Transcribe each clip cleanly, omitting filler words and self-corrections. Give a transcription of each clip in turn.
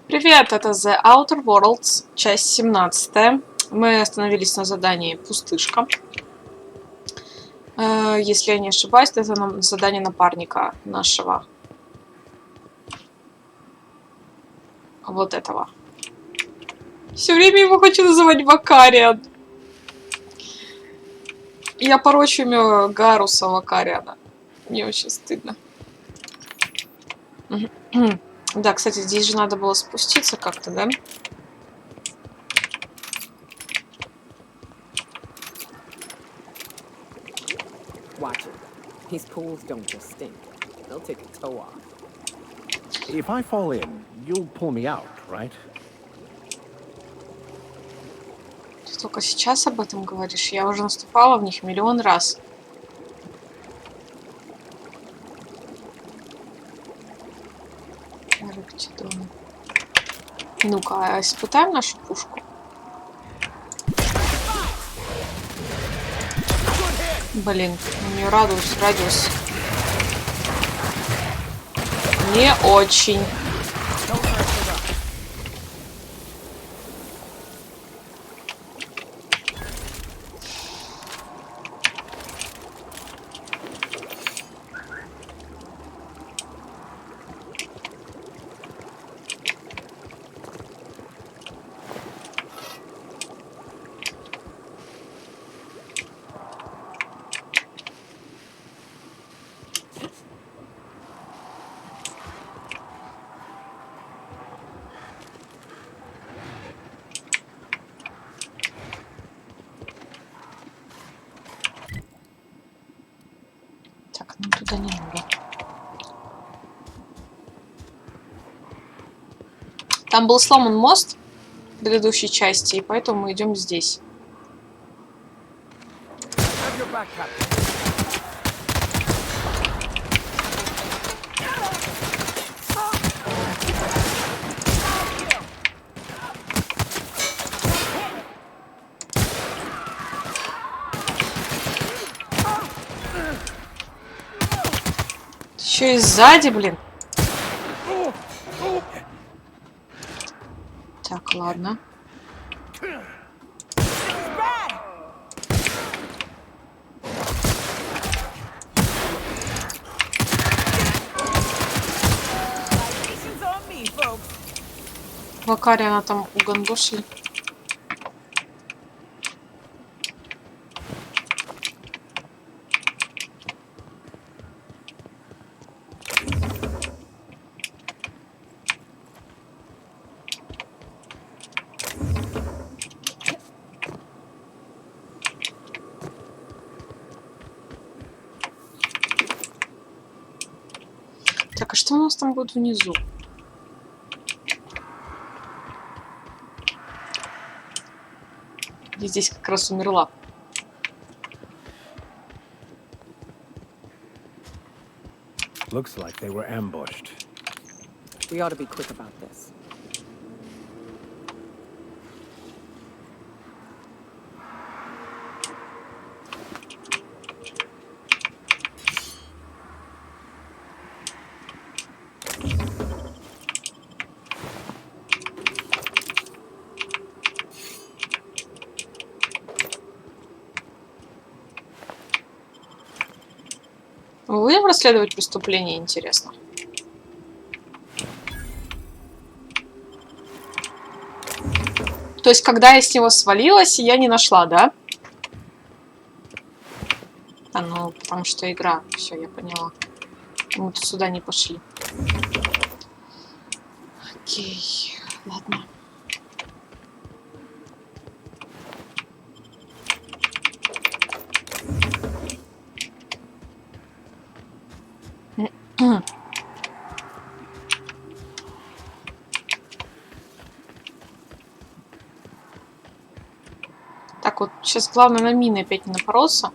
Привет, это The Outer Worlds, часть 17. Мы остановились на задании «Пустышка». Если я не ошибаюсь, это задание напарника нашего. Вот этого. Все время его хочу называть Вакариан. Я порочу имя Гаруса Вакариана. Мне очень стыдно. Да, кстати, здесь же надо было спуститься как-то, да? Watch it. These pools don't just stink. They'll take a toe off. If I fall in, you'll pull me out, right? Ты только сейчас об этом говоришь. Я уже наступала в них миллион раз. Ну-ка, испытаем нашу пушку. Блин, у нее радиус. Не очень. Так, нам туда не надо. Там был сломан мост в предыдущей части, и поэтому мы идем здесь. Еще и сзади, блин. Так, ладно. Вакариана там угандошили. Так, а что у нас там будет внизу? Я здесь как раз умерла. Looks like they were ambushed. We ought to be quick about this. Мы будем расследовать преступление, интересно. То есть, когда я с него свалилась, я не нашла, да? А, ну, потому что игра. Все, я поняла. Мы тут сюда не пошли. Окей, ладно. Так, вот сейчас главное на мины опять не напороться.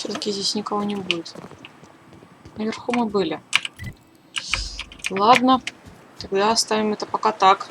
Все-таки здесь никого не будет. Наверху мы были. Ладно, тогда оставим это пока так.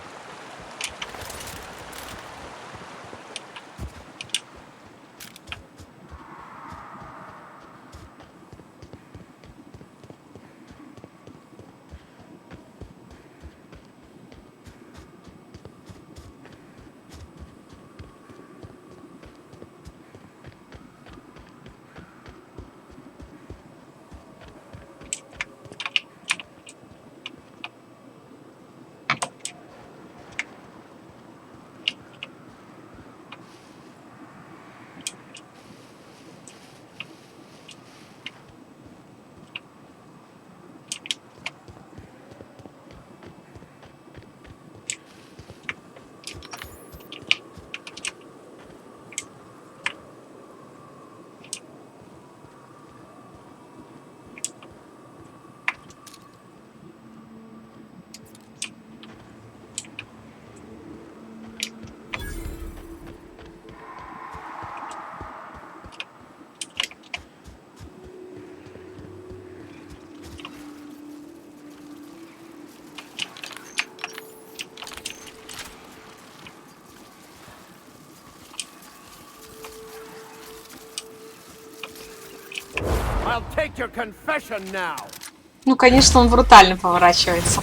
I'll take your confession now. Ну, конечно, он брутально поворачивается.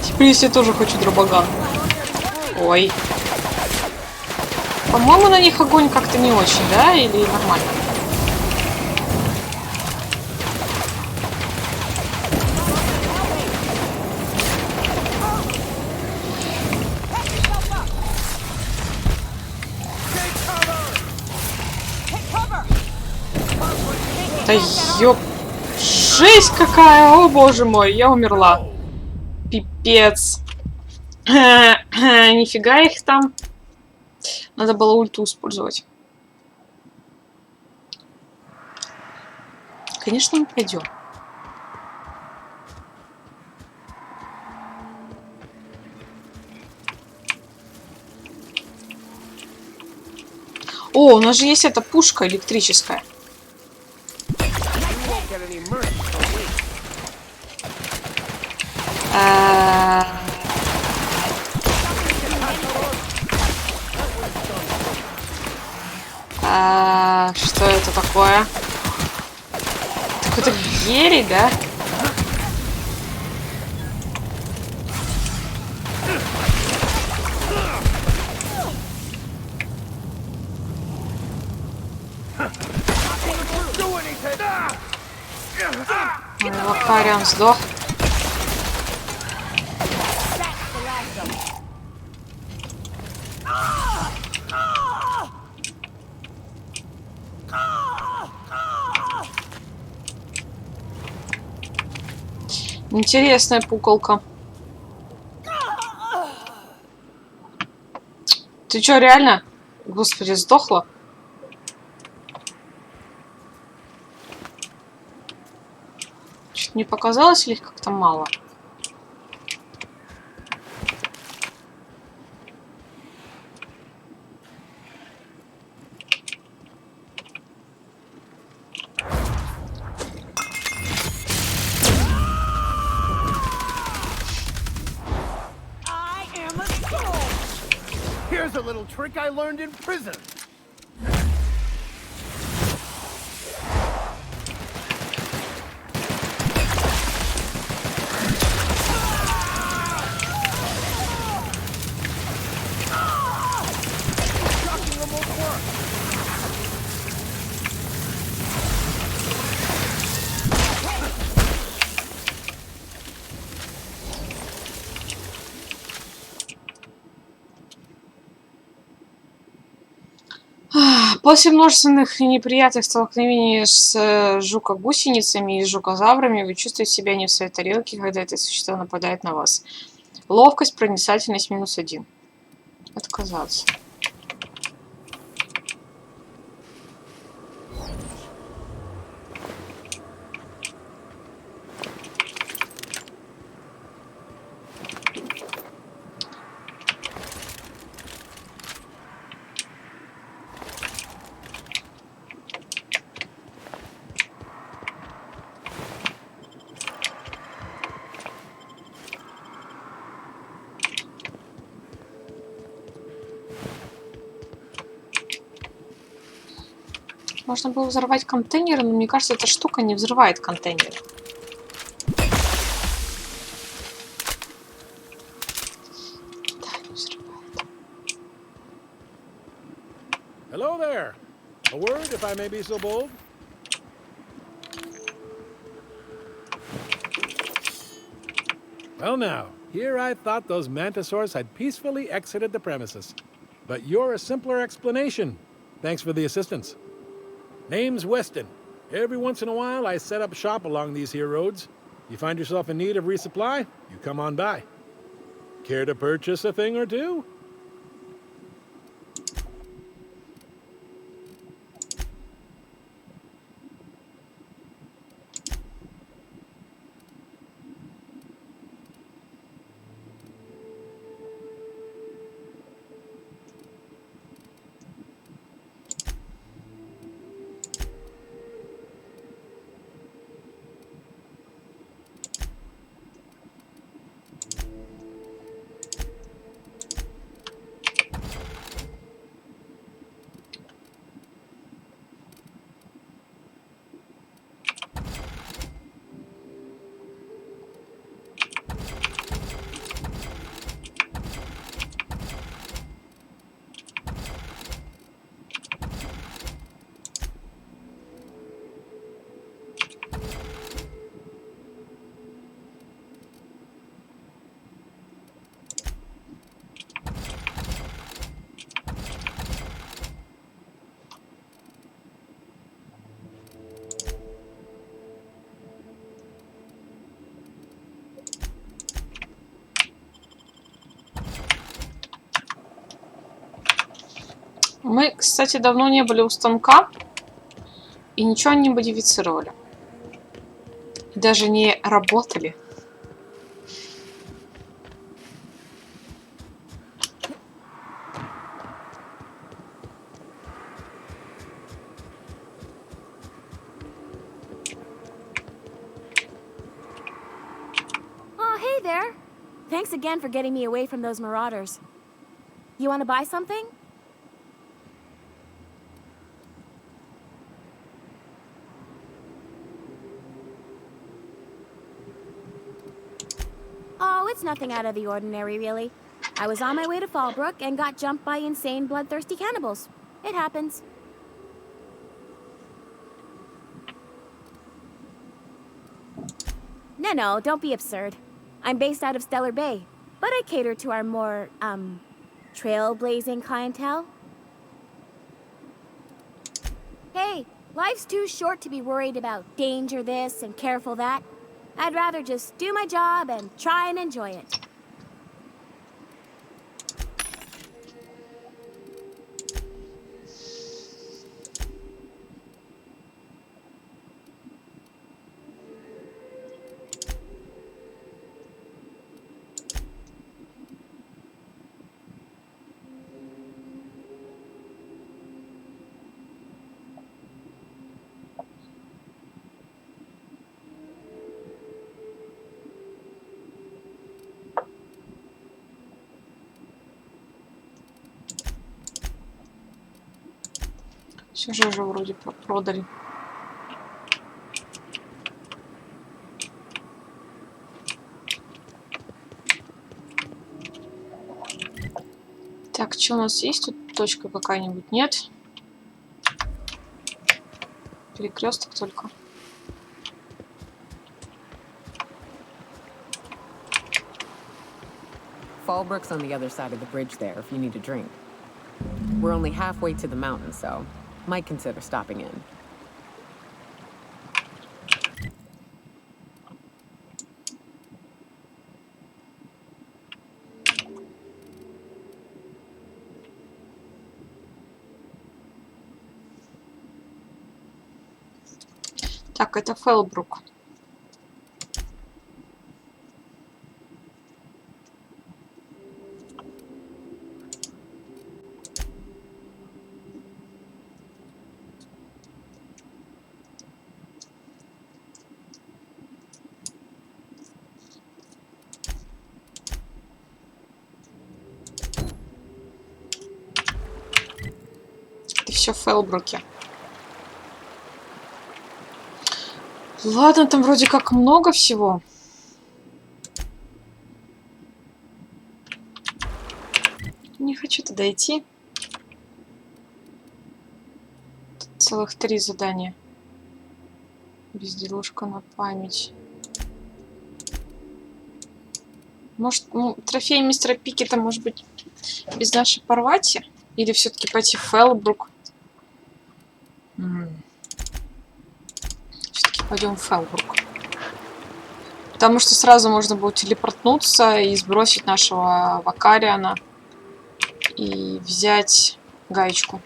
Теперь я тоже хочу дробоган. Ой. По-моему, на них огонь как-то не очень, да? Или нормально? Да ёп... Жесть какая! О боже мой, я умерла. Пипец. Нифига их там. Надо было ульту использовать. Конечно, мы пойдем. О, у нас же есть эта пушка электрическая. Что это такое? Какой-то гелий, да? Лохарь, сдох. Интересная пуколка. Ты чё, реально? Господи, сдохла? Что-то не показалось или их как-то мало? Here's a little trick I learned in prison. После множественных и неприятных столкновений с жука-гусеницами и жукозаврами вы чувствуете себя не в своей тарелке, когда это существо нападает на вас. Ловкость, проницательность -1. Отказаться. Можно было взорвать контейнеры, но мне кажется, эта штука не взрывает контейнер. Hello there. A word, if I may be so bold. Well now, here I thought those mantisaurs had peacefully exited the premises. But you're a simpler explanation. Thanks for the assistance. Name's Weston. Every once in a while I set up shop along these here roads. You find yourself in need of resupply, you come on by. Care to purchase a thing or two? Мы, кстати, давно не были у станка и ничего не модифицировали. Даже не работали. Oh, hey there. Thanks again for getting me away from those marauders. You want to buy something? Oh, it's nothing out of the ordinary, really. I was on my way to Fallbrook and got jumped by insane, bloodthirsty cannibals. It happens. No, don't be absurd. I'm based out of Stellar Bay, but I cater to our more, trailblazing clientele. Hey, life's too short to be worried about danger this and careful that. I'd rather just do my job and try and enjoy it. Все же уже вроде продали. Так, что у нас есть? Тут точка какая-нибудь? Нет. Перекресток только. Fallbrook's on the other side of the bridge there if you need a drink. We're only halfway to the mountain, so might consider stopping in. Так, это Фоллбрук. Это все в Фоллбруке. Ладно, там вроде как много всего. Не хочу туда идти. Тут целых 3 задания. Безделушка на память. Может, ну, трофей мистера Пикета, может быть, без нашей порвати? Или все-таки пойти в Фоллбрук? Все-таки пойдем в Фоллбрук. Потому что сразу можно будет телепортнуться и сбросить нашего Вакариана. И взять гаечку.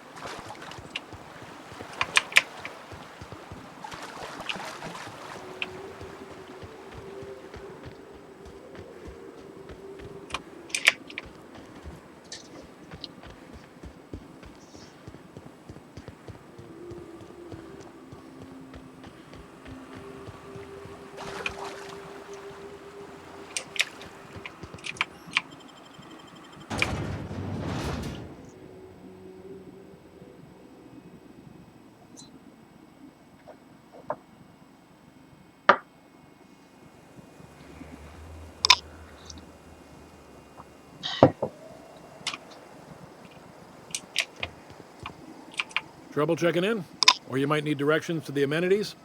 Trouble checking in? Or you might need directions to the amenities?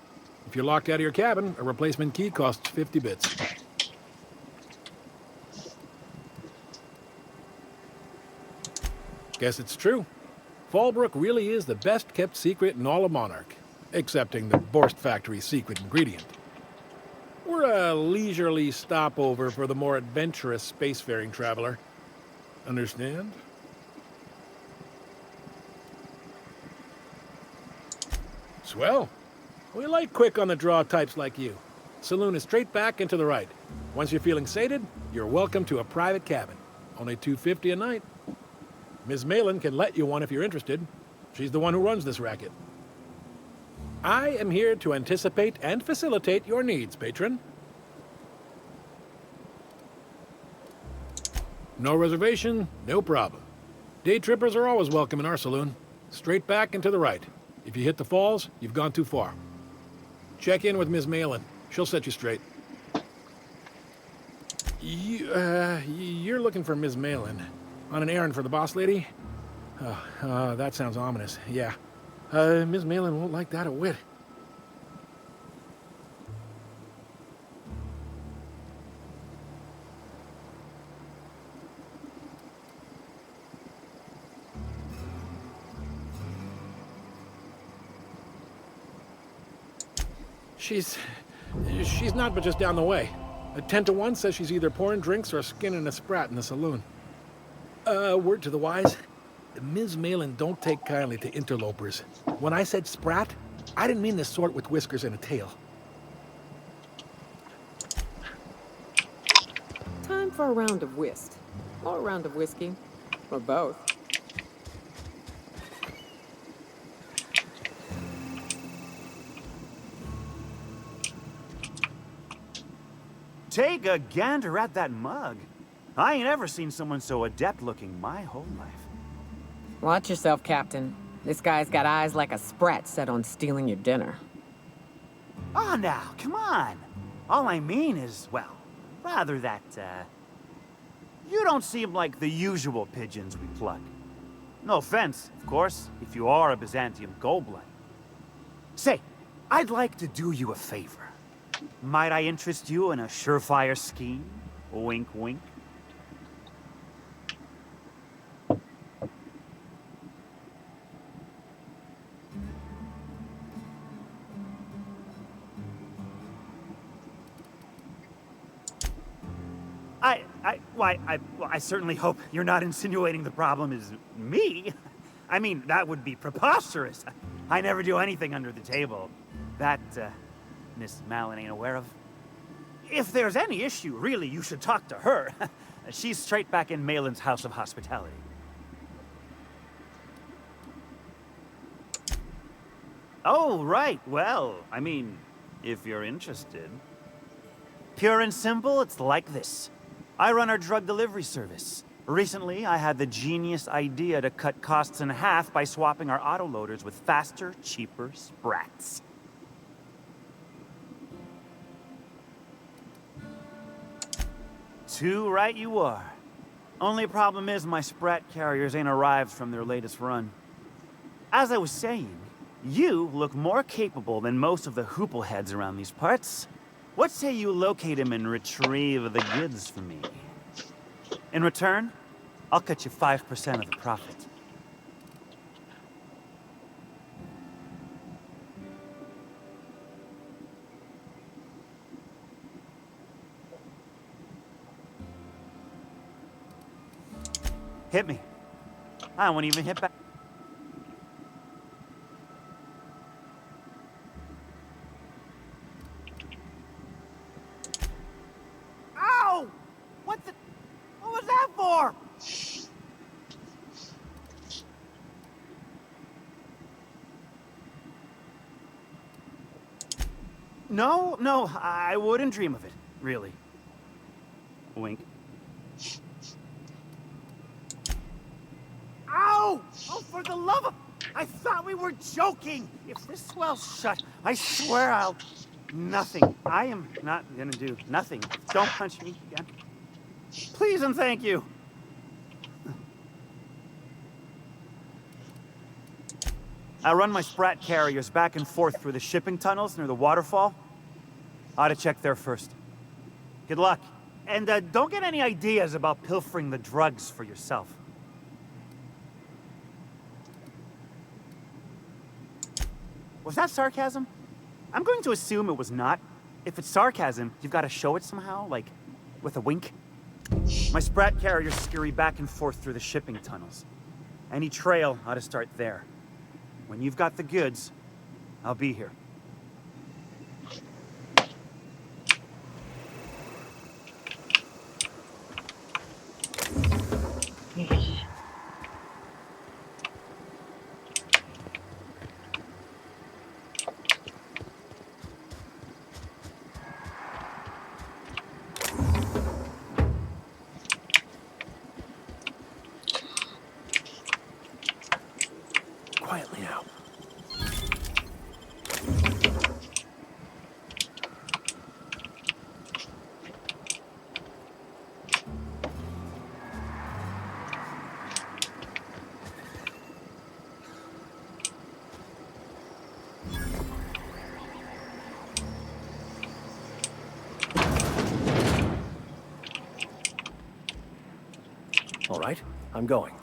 If you're locked out of your cabin, a replacement key costs 50 bits. Guess it's true. Fallbrook really is the best-kept secret in all of Monarch, excepting the Borst Factory's secret ingredient. We're a leisurely stopover for the more adventurous spacefaring traveler. Understand? Swell. We like quick-on-the-draw types like you. Saloon is straight back and to the right. Once you're feeling sated, you're welcome to a private cabin. Only $250 a night. Ms. Malin can let you one if you're interested. She's the one who runs this racket. I am here to anticipate and facilitate your needs, patron. No reservation, no problem. Day trippers are always welcome in our saloon. Straight back and to the right. If you hit the falls, you've gone too far. Check in with Ms. Malin. She'll set you straight. You're looking for Ms. Malin. On an errand for the boss lady? That sounds ominous. Yeah. Ms. Malin won't like that a whit. She's not but just down the way. A 10 to 1 says she's either pouring drinks or skinning a sprat in the saloon. Word to the wise, Ms. Malin don't take kindly to interlopers. When I said sprat, I didn't mean the sort with whiskers and a tail. Time for a round of whist. Or a round of whiskey. Or both. Take a gander at that mug. I ain't ever seen someone so adept-looking my whole life. Watch yourself, Captain. This guy's got eyes like a sprat set on stealing your dinner. Oh, now, come on. All I mean is, well, rather that, you don't seem like the usual pigeons we pluck. No offense, of course, if you are a Byzantium goldblood. Say, I'd like to do you a favor. Might I interest you in a surefire scheme? Wink, wink. I certainly hope you're not insinuating the problem is me. I mean, that would be preposterous. I never do anything under the table. That, Miss Malin ain't aware of. If there's any issue, really, you should talk to her. She's straight back in Malin's House of Hospitality. Oh, right. Well, I mean, if you're interested. Pure and simple, it's like this. I run our drug delivery service. Recently, I had the genius idea to cut costs in half by swapping our autoloaders with faster, cheaper sprats. Too right you are. Only problem is my sprat carriers ain't arrived from their latest run. As I was saying, you look more capable than most of the hoople heads around these parts. What say you locate him and retrieve the goods for me? In return, I'll cut you 5% of the profit. Hit me. I won't even hit back. Ow! What was that for? No, I wouldn't dream of it, really. Wink. Ow! Oh, for the love of... I thought we were joking! If this swell's shut, I swear I'll... Nothing. I am not gonna do nothing. Don't punch me again. Please and thank you. I run my sprat carriers back and forth through the shipping tunnels near the waterfall. Ought to check there first. Good luck. And don't get any ideas about pilfering the drugs for yourself. Was that sarcasm? I'm going to assume it was not. If it's sarcasm, you've got to show it somehow, like with a wink. My sprat carriers scurry back and forth through the shipping tunnels. Any trail ought to start there. When you've got the goods, I'll be here. Quietly now. All right, I'm going.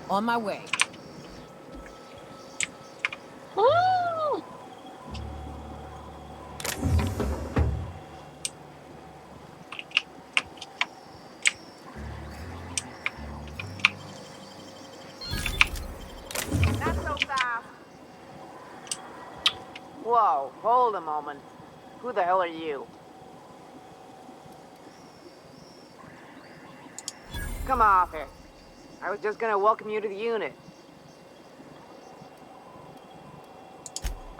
On my way. Ah! Not so fast. Whoa, hold a moment. Who the hell are you? Come off it. I was just gonna welcome you to the unit.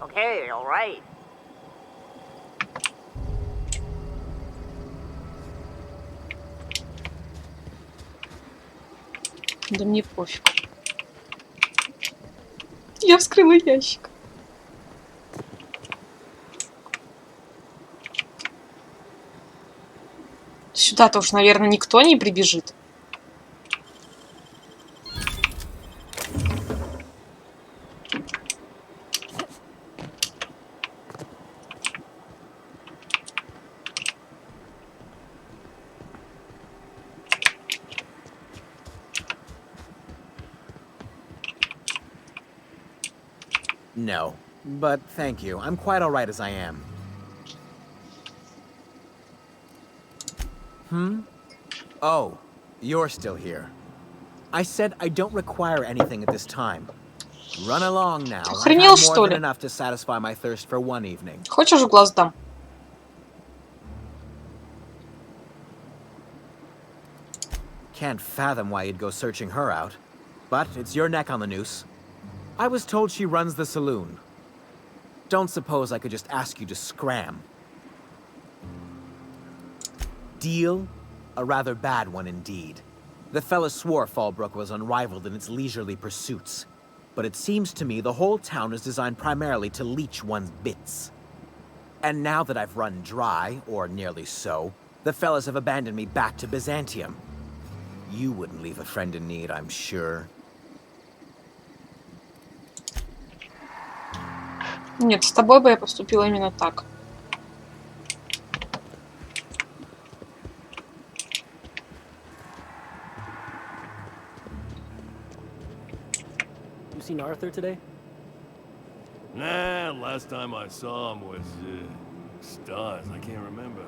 Okay, all right. Да мне пофиг. Я вскрыла ящик. Сюда-то уж, наверное, никто не прибежит. No, but thank you. I'm quite all right as I am. Oh, you're still here. I said I don't require anything at this time. Run along now. I Охренел, have что more ли? than enough to satisfy my thirst for one evening. Хочешь, в глаз дам? Can't fathom why you'd go searching her out. But it's your neck on the noose. I was told she runs the saloon. Don't suppose I could just ask you to scram. Deal? A rather bad one indeed. The fella swore Fallbrook was unrivaled in its leisurely pursuits. But it seems to me the whole town is designed primarily to leech one's bits. And now that I've run dry, or nearly so, the fellas have abandoned me back to Byzantium. You wouldn't leave a friend in need, I'm sure. Нет, с тобой бы я поступила именно так. You seen Arthur today? Nah, last time I saw him was, stars. I can't remember.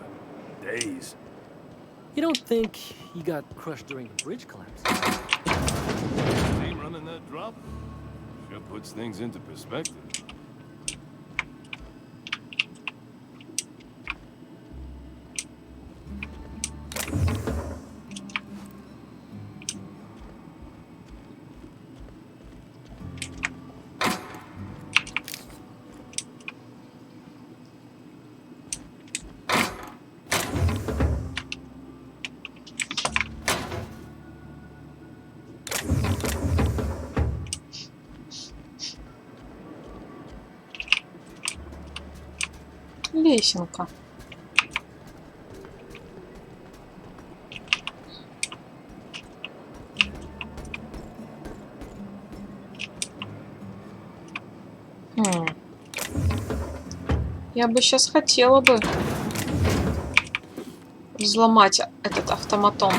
Days. You don't think he got crushed during the bridge collapse? Team running that drop? Sure puts things into perspective. Лесенка. Я бы сейчас хотела бы взломать этот автоматон.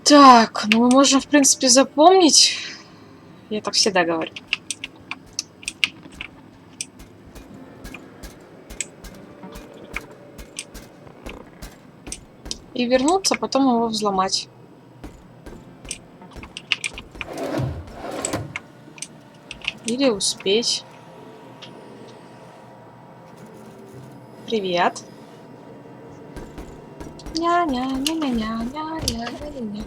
Так, ну мы можем, в принципе, запомнить. Я так всегда говорю. И вернуться, потом его взломать. Или успеть. Привет. Ня-ня-ня-ня-ня-ня-ня-ня-ня.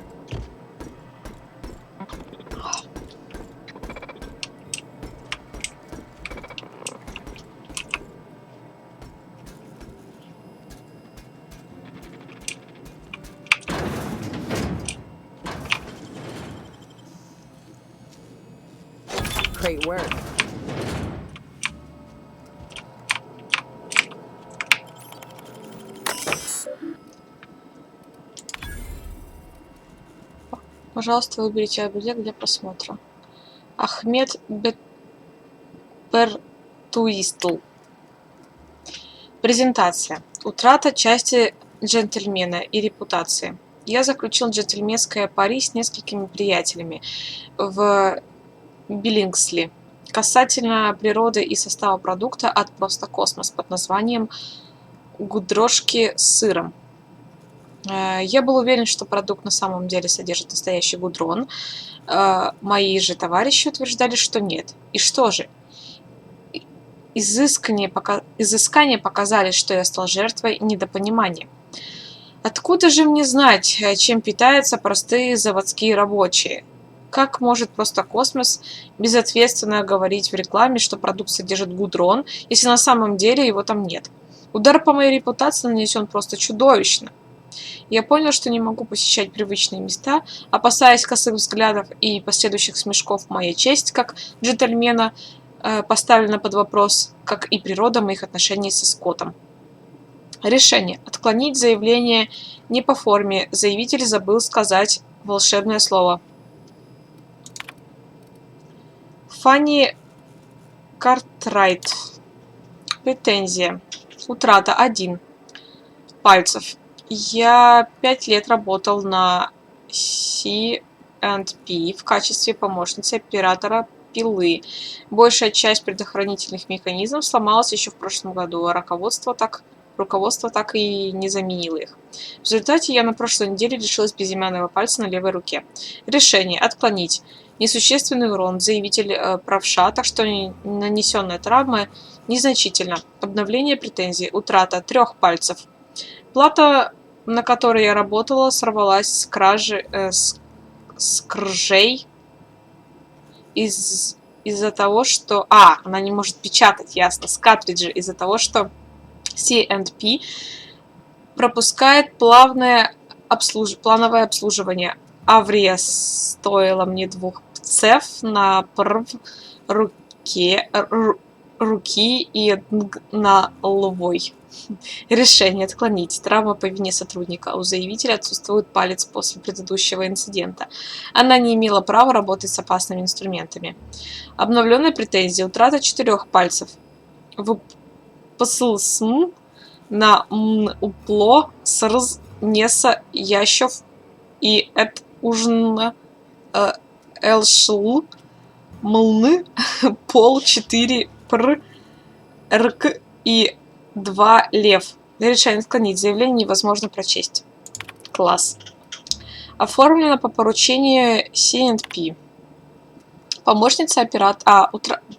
Great work. Пожалуйста, выберите объект для просмотра. Ахмед Бепертуистл. Презентация. Утрата части джентльмена и репутации. Я заключил джентльменское пари с несколькими приятелями в Биллингсли касательно природы и состава продукта от Просто Космос под названием гудрошки с сыром. Я был уверен, что продукт на самом деле содержит настоящий гудрон. Мои же товарищи утверждали, что нет. И что же? Изыскания показали, что я стал жертвой недопонимания. Откуда же мне знать, чем питаются простые заводские рабочие? Как может Просто Космос безответственно говорить в рекламе, что продукт содержит гудрон, если на самом деле его там нет? Удар по моей репутации нанесен просто чудовищно. Я понял, что не могу посещать привычные места, опасаясь косых взглядов и последующих смешков. Моя честь как джентльмена поставлена под вопрос, как и природа моих отношений со Скоттом. Решение. Отклонить заявление не по форме. Заявитель забыл сказать волшебное слово. Фанни Картрайт. Претензия. Утрата 1. Пальцев. Я 5 лет работал на C&P в качестве помощницы оператора пилы. Большая часть предохранительных механизмов сломалась еще в прошлом году, а руководство так руководство так и не заменило их. В результате я на прошлой неделе лишилась безымянного пальца на левой руке. Решение: отклонить. Несущественный урон. Заявитель правша, так что нанесенная травма незначительна. Обновление претензий. Утрата 3 пальцев. Плата, на которой я работала, сорвалась с кржей из-за того, что... она не может печатать, ясно, с картриджа, из-за того, что C&P пропускает плановое обслуживание. Аврия стоила мне 2 пцев на руки и на лвой. Решение: отклонить. Травма по вине сотрудника. У заявителя отсутствует палец после предыдущего инцидента. Она не имела права работать с опасными инструментами. Обновленная претензия. Утрата 4 пальцев. Посылсм на упло срз неса ящев и эт ужн элшл млны пол 4 пр рк и 2 лев. Решение: отклонить. Заявление невозможно прочесть. Класс. Оформлено по поручению C&P. Помощница оператора...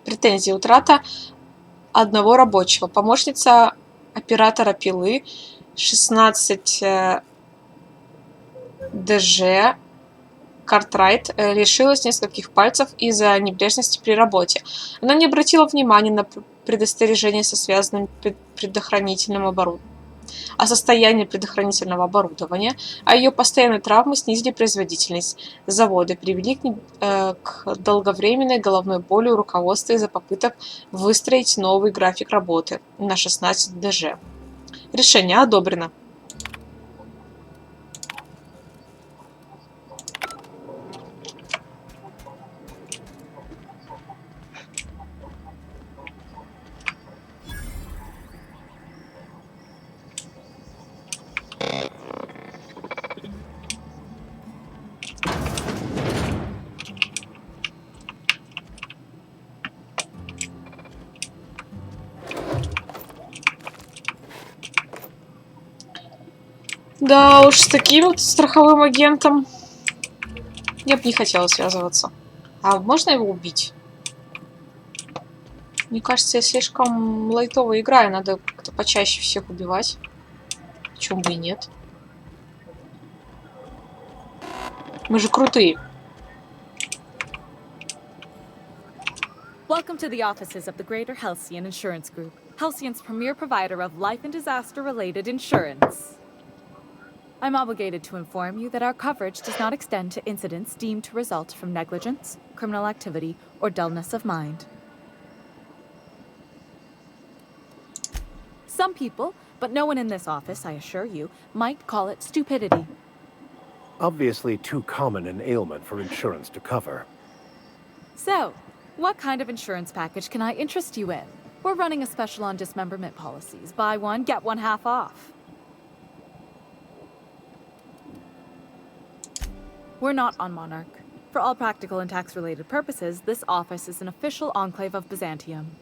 претензия. Утрата 1 рабочего. Помощница оператора пилы 16 ДЖ Картрайт лишилась нескольких пальцев из-за небрежности при работе. Она не обратила внимания на предостережение со связанным предохранительным оборудованием. Состояние предохранительного оборудования, ее постоянные травмы снизили производительность. Заводы привели к долговременной головной боли у руководства из-за попыток выстроить новый график работы на 16 ДЖ. Решение одобрено. Да уж, с таким вот страховым агентом я бы не хотела связываться. А можно его убить? Мне кажется, я слишком лайтово играю. Надо как-то почаще всех убивать. Почему бы и нет? Мы же крутые. Welcome to the offices of the Greater Halcyon Insurance Group, Halcyon's premier provider of life and disaster-related insurance. I'm obligated to inform you that our coverage does not extend to incidents deemed to result from negligence, criminal activity, or dullness of mind. Some people, but no one in this office, I assure you, might call it stupidity. Obviously too common an ailment for insurance to cover. So, what kind of insurance package can I interest you in? We're running a special on dismemberment policies. Buy one, get one half off. We're not on Monarch. For all practical and tax-related purposes, this office is an official enclave of Byzantium.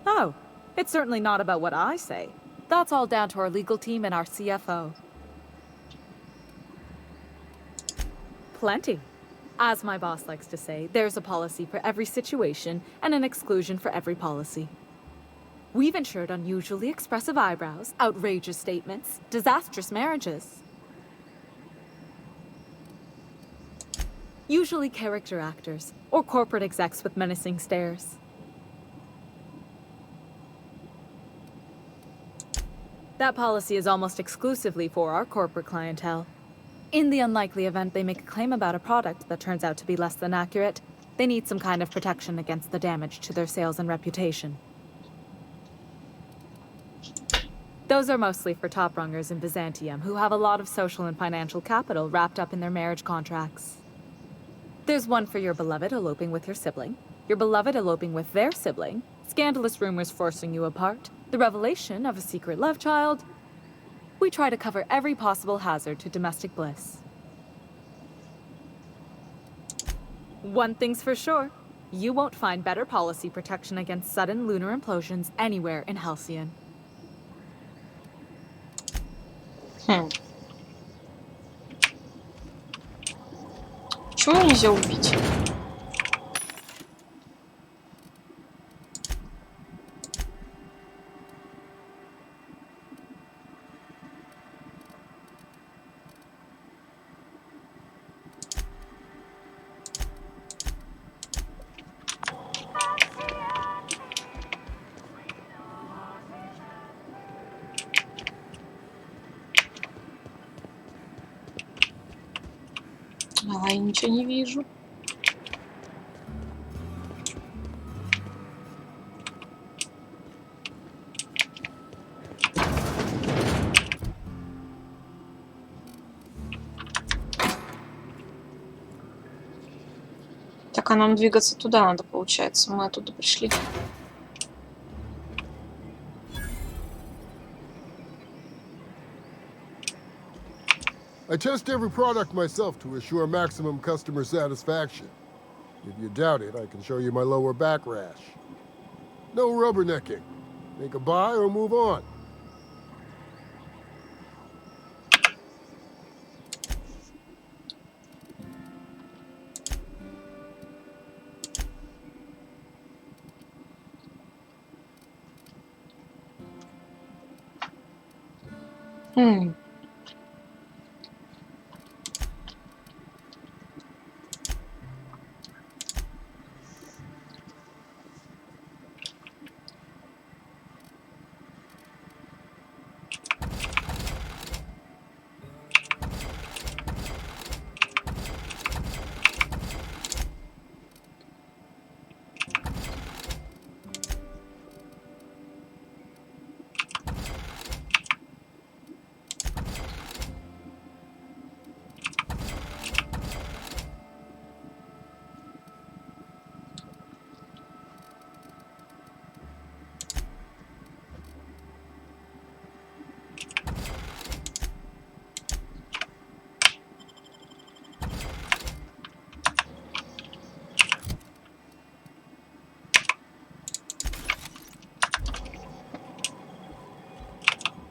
Oh, it's certainly not about what I say. That's all down to our legal team and our CFO. Plenty. As my boss likes to say, there's a policy for every situation and an exclusion for every policy. We've insured unusually expressive eyebrows, outrageous statements, disastrous marriages. Usually character actors, or corporate execs with menacing stares. That policy is almost exclusively for our corporate clientele. In the unlikely event they make a claim about a product that turns out to be less than accurate, they need some kind of protection against the damage to their sales and reputation. Those are mostly for top-rungers in Byzantium who have a lot of social and financial capital wrapped up in their marriage contracts. There's one for your beloved eloping with your sibling, your beloved eloping with their sibling, scandalous rumors forcing you apart, the revelation of a secret love child. We try to cover every possible hazard to domestic bliss. One thing's for sure, You won't find better policy protection against sudden lunar implosions anywhere in Halcyon. Почему нельзя убить? А, я ничего не вижу. Так, а нам двигаться туда надо, получается. Мы оттуда пришли. I test every product myself to assure maximum customer satisfaction. If you doubt it, I can show you my lower back rash. No rubbernecking. Make a buy or move on.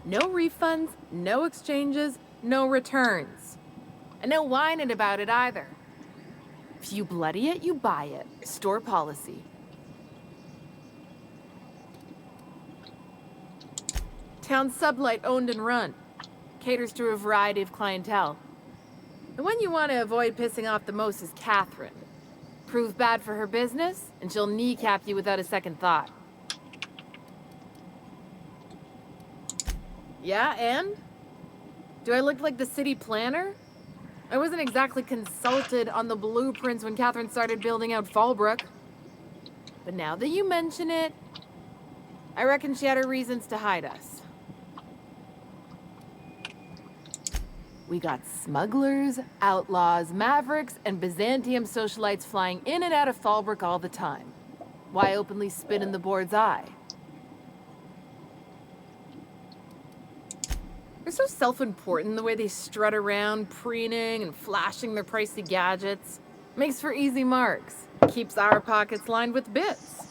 No refunds, no exchanges, no returns. And no whining about it either. If you bloody it, you buy it. Store policy. Town sublight owned and run. Caters to a variety of clientele. The one you want to avoid pissing off the most is Catherine. Prove bad for her business, and she'll kneecap you without a second thought. Yeah, and? Do I look like the city planner? I wasn't exactly consulted on the blueprints when Catherine started building out Fallbrook. But now that you mention it, I reckon she had her reasons to hide us. We got smugglers, outlaws, mavericks, and Byzantium socialites flying in and out of Fallbrook all the time. Why openly spit in the board's eye? They're so self-important the way they strut around, preening and flashing their pricey gadgets. Makes for easy marks. Keeps our pockets lined with bits.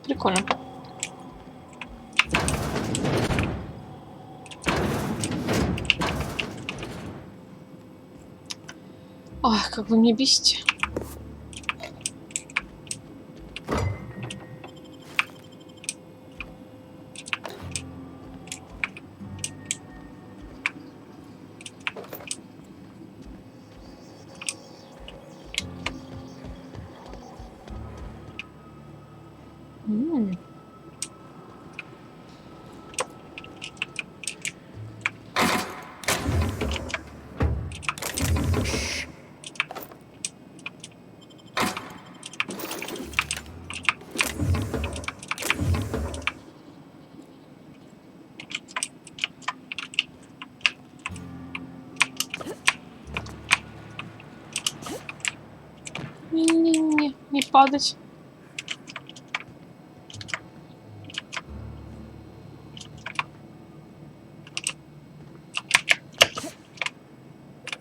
Прикольно. Ой, как вы меня бесите. будешь падать?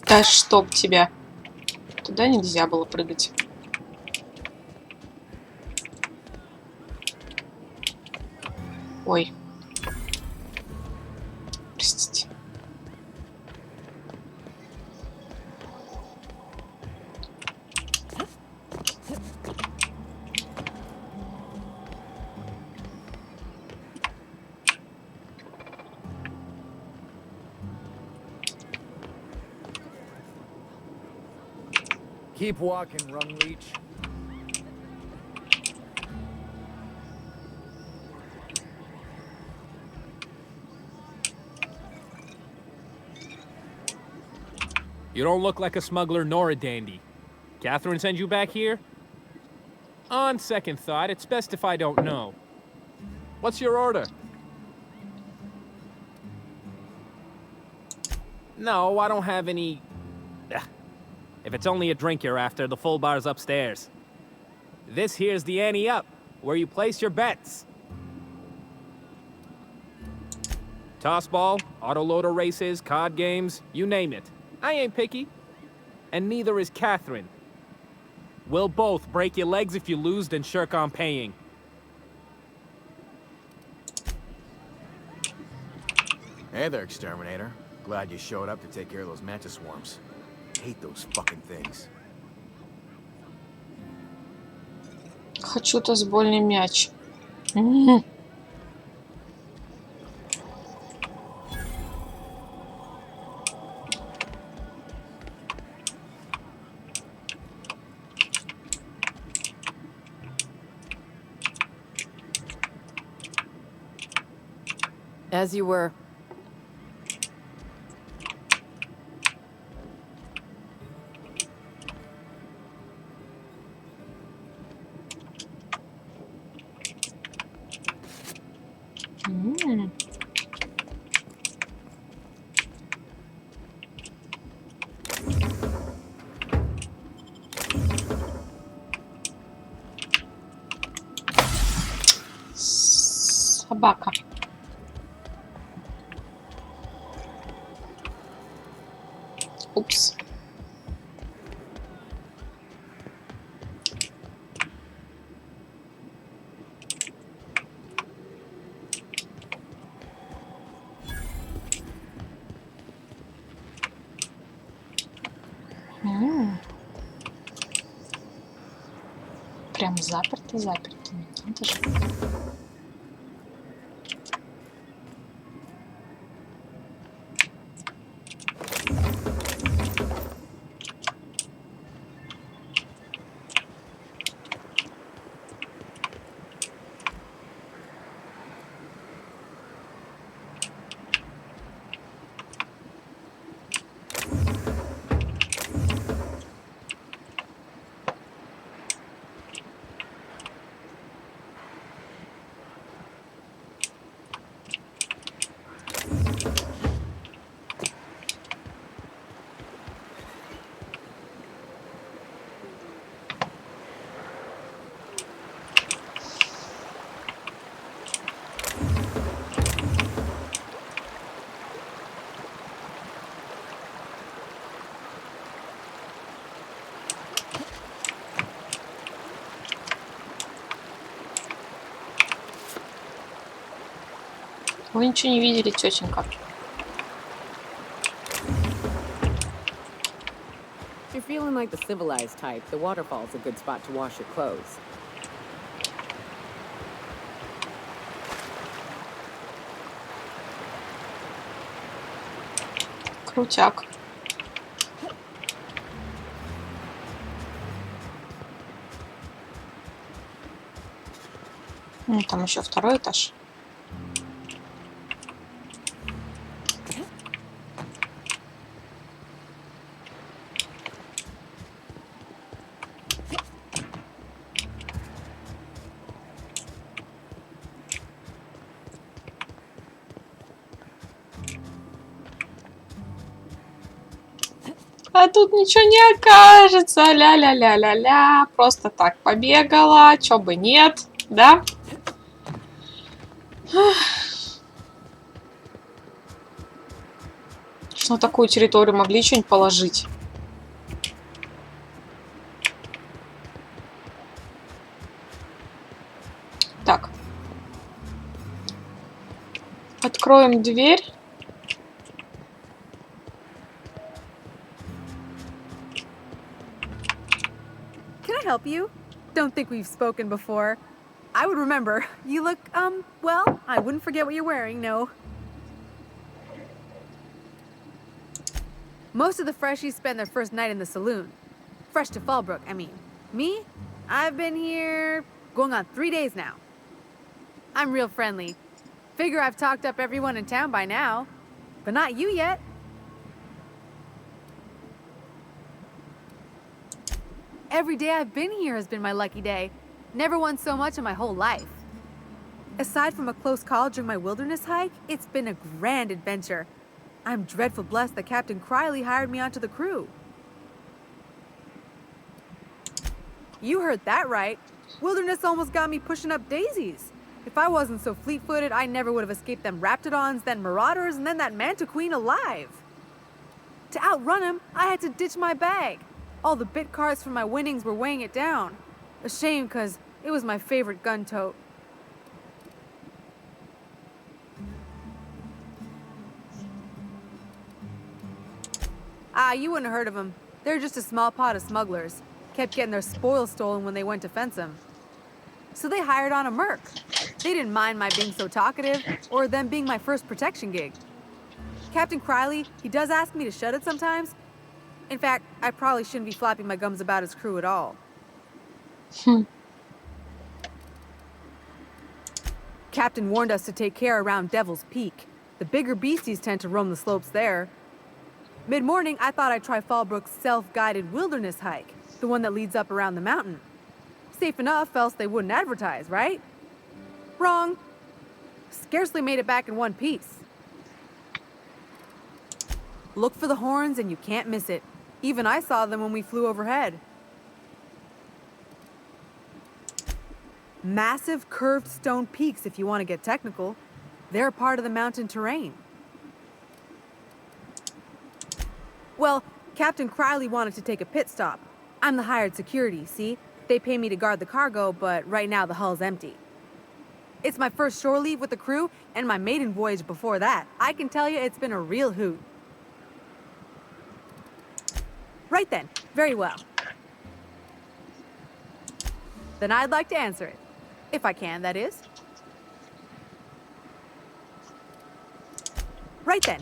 Да чтоб тебя. Туда нельзя было прыгать. Ой. Простите. Keep walking, Rung Leech. You don't look like a smuggler nor a dandy. Catherine send you back here? On second thought, it's best if I don't know. What's your order? No, I don't have any... If it's only a drink you're after, the full bar's upstairs. This here's the ante up, where you place your bets. Tossball, autoloader races, card games, you name it. I ain't picky. And neither is Catherine. We'll both break your legs if you lose, then shirk on paying. Hey there, Exterminator. Glad you showed up to take care of those mantis swarms. Hate those fucking things. Хочу тасбольный мяч. As you were. Собака. Упс. Прям заперто. Надо же. Вы ничего не видели, тетенька. If you're feeling like the civilized type, the waterfall's a good spot to wash your clothes. Крутяк. Там еще второй этаж. А тут ничего не окажется. Ля-ля-ля-ля-ля. Просто так побегала. Чё бы нет, да? Что на такую территорию могли что-нибудь положить? Так. Откроем дверь. Can I help you? Don't think we've spoken before. I would remember. You look, well, I wouldn't forget what you're wearing, no. Most of the freshies spend their first night in the saloon. Fresh to Fallbrook, I mean. Me? I've been here going on 3 days now. I'm real friendly. Figure I've talked up everyone in town by now. But not you yet. Every day I've been here has been my lucky day. Never won so much in my whole life. Aside from a close call during my wilderness hike, it's been a grand adventure. I'm dreadful blessed that Captain Criley hired me onto the crew. You heard that right. Wilderness almost got me pushing up daisies. If I wasn't so fleet-footed, I never would have escaped them raptidons, then marauders, and then that manta queen alive. To outrun him, I had to ditch my bag. All the bit cards from my winnings were weighing it down. A shame, because it was my favorite gun tote. Ah, you wouldn't have heard of them. They're just a small pot of smugglers. Kept getting their spoils stolen when they went to fence them. So they hired on a merc. They didn't mind my being so talkative, or them being my first protection gig. Captain Criley, he does ask me to shut it sometimes. In fact, I probably shouldn't be flapping my gums about his crew at all. Captain warned us to take care around Devil's Peak. The bigger beasties tend to roam the slopes there. Mid-morning, I thought I'd try Fallbrook's self-guided wilderness hike, the one that leads up around the mountain. Safe enough, else they wouldn't advertise, right? Wrong. Scarcely made it back in one piece. Look for the horns and you can't miss it. Even I saw them when we flew overhead. Massive curved stone peaks, if you want to get technical. They're part of the mountain terrain. Well, Captain Criley wanted to take a pit stop. I'm the hired security, see? They pay me to guard the cargo, but right now the hull's empty. It's my first shore leave with the crew, and my maiden voyage before that. I can tell you it's been a real hoot. Right then, very well. Then I'd like to answer it. If I can, that is. Right then.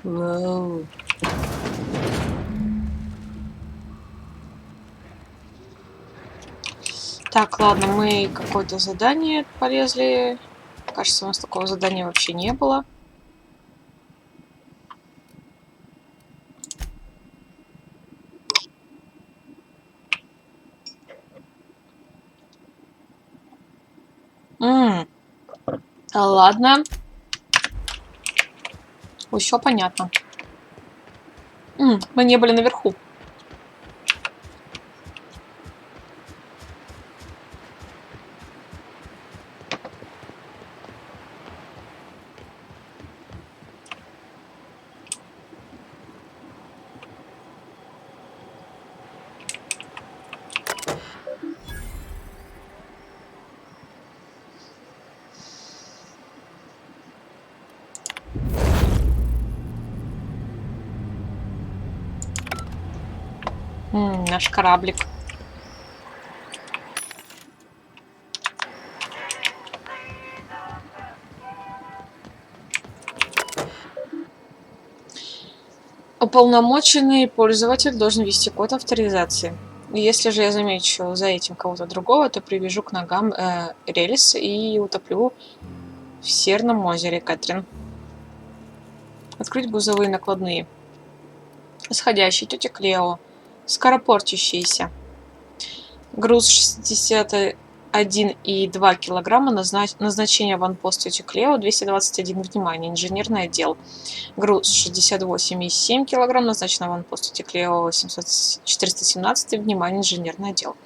Воу. Так, ладно, мы какое-то задание полезли. Кажется, у нас такого задания вообще не было. Ладно. Все понятно. Мы не были наверху. Наш кораблик. Уполномоченный пользователь должен ввести код авторизации. Если же я замечу за этим кого-то другого, то привяжу к ногам рельс и утоплю в Серном озере, Кэтрин. Открыть грузовые накладные. Исходящий, тетя Клео. Скоропортящийся. Груз 61,2 килограмма. Назначение аванпост тети Клео 221. Внимание, инженерный отдел. Груз 68,7 килограмм. Назначен аванпост тети Клео 417. Внимание, инженерный отдел.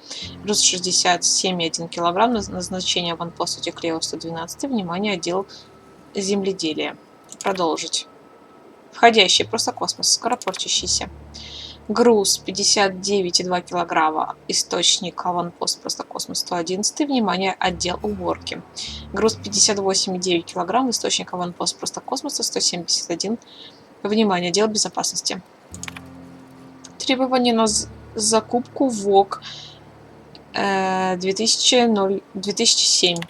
Груз 67,1 килограмм. Назначение аванпост тети Клео 112. Внимание, отдел земледелия. Продолжить. Входящий, просто космос, скоропортящийся. Груз 59,2 килограмма. Источник аванпост, просто космос 111. Внимание, отдел уборки. Груз 58,9 килограмм. Источник аванпост, просто космоса 171. Внимание, отдел безопасности. Требования на закупку ВОК 2007.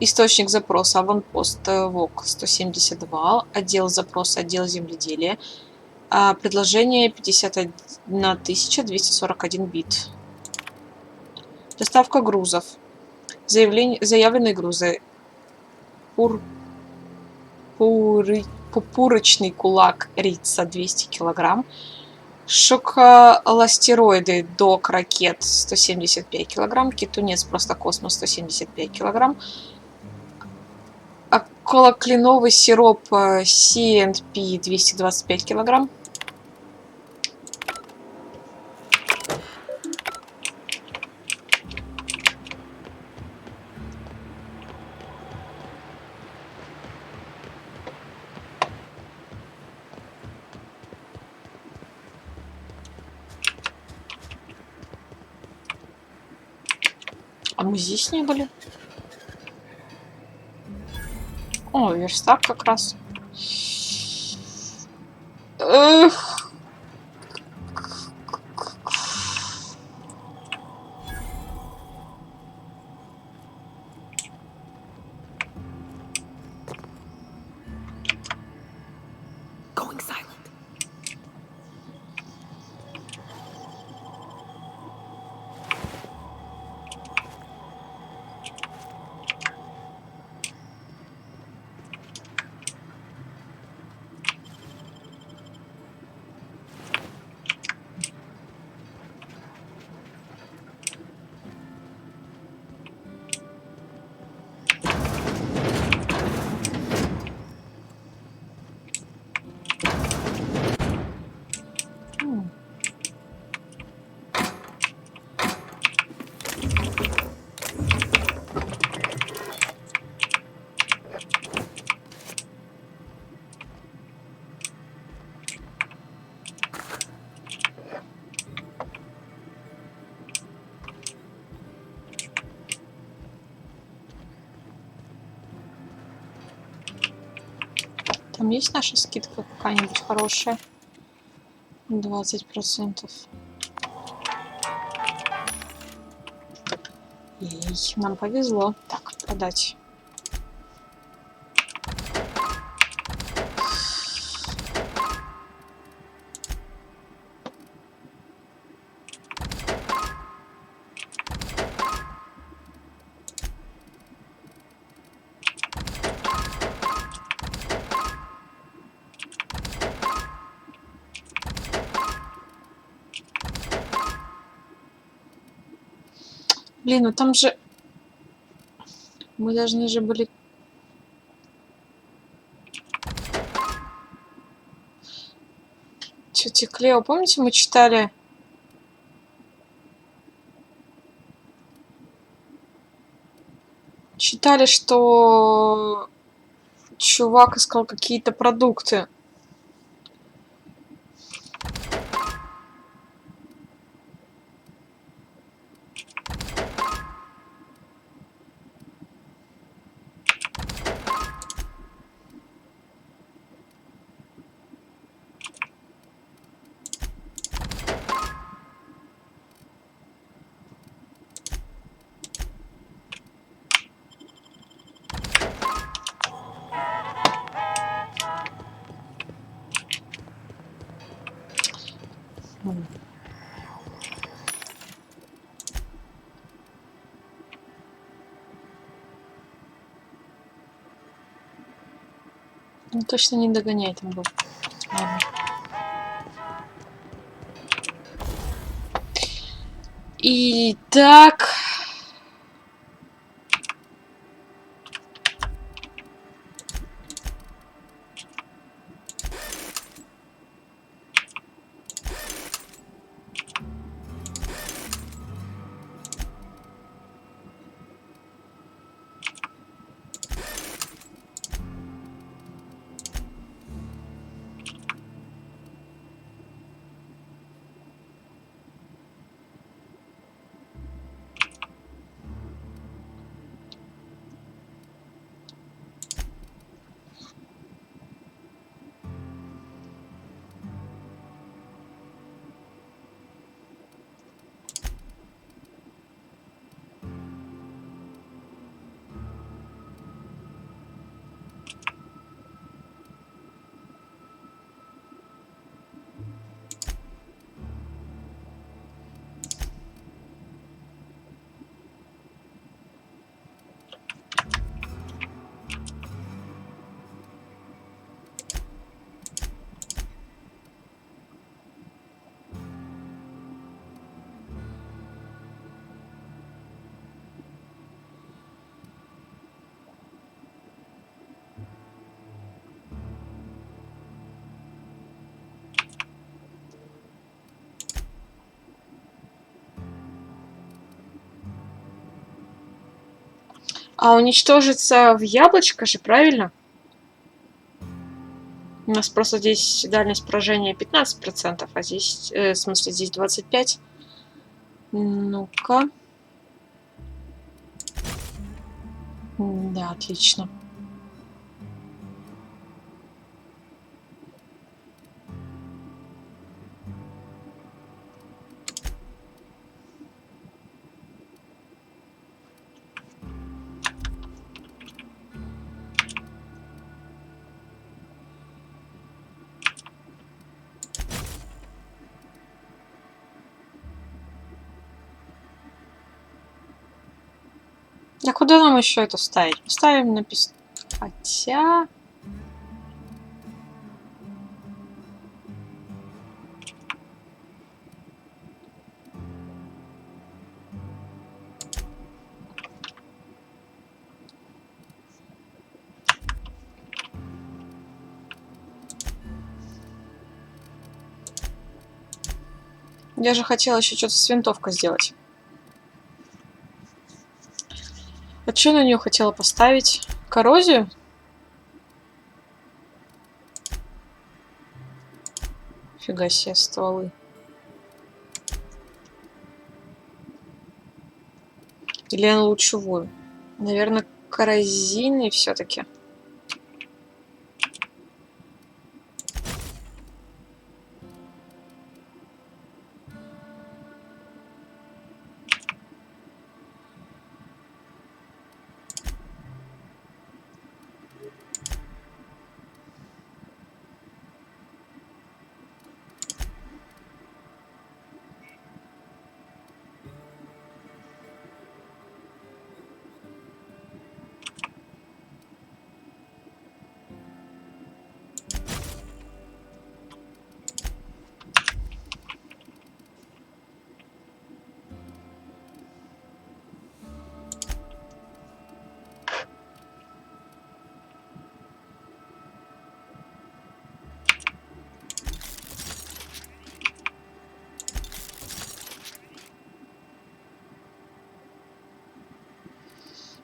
Источник запроса аванпост ВОК 172. Отдел запроса отдел земледелия. Предложение 51 241 бит. Доставка грузов. Заявленные грузы. Пупурочный кулак рица 200 килограмм. Шоколастероиды док ракет 175 килограмм. Китунец просто космос 175 килограмм. Колокленовый сироп C&P 225 килограмм. А мы здесь не были? О, верстак как раз. Эх. Going silent. Там есть наша скидка какая-нибудь хорошая? 20%. Ей, нам повезло. Так, продать. Блин, ну там же... Мы должны же были... Тетя Клео, помните, мы читали... Читали, что... Чувак искал какие-то продукты. Ну, точно не догоняй там был. Ладно. Итак... А уничтожится в яблочко же, правильно? У нас просто здесь дальность поражения 15%, а здесь, в смысле, здесь 25%. Ну-ка. Да, отлично. А куда нам еще это ставить? Ставим на пистолет. Хотя... Я же хотела еще что-то с винтовкой сделать. А что на нее хотела поставить? Коррозию? Фига себе, стволы. Или на лучевую? Наверное, коррозийный все-таки.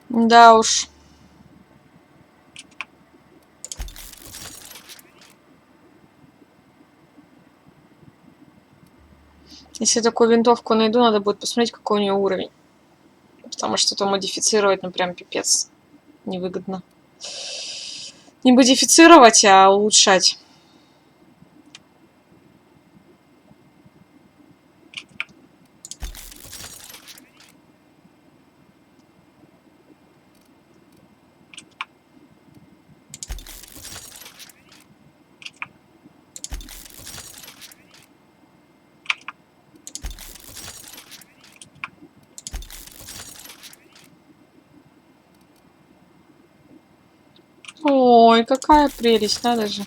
Да уж. Если такую винтовку найду, надо будет посмотреть, какой у нее уровень. Потому что это модифицировать, ну прям пипец. Невыгодно. Не модифицировать, а улучшать. О, Ой, какая прелесть, надо же.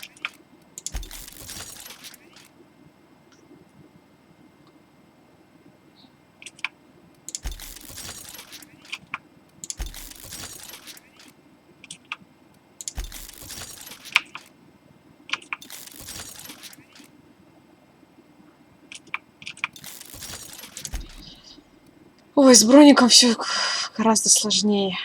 Ой, с броником все гораздо сложнее.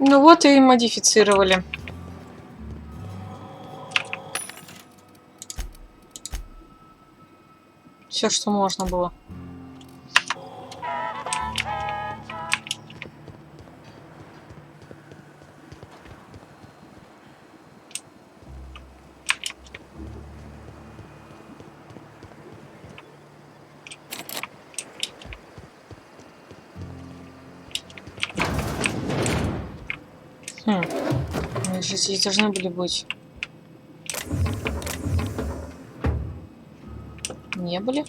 Ну вот и модифицировали. Все, что можно было. Здесь должны были быть. Не были?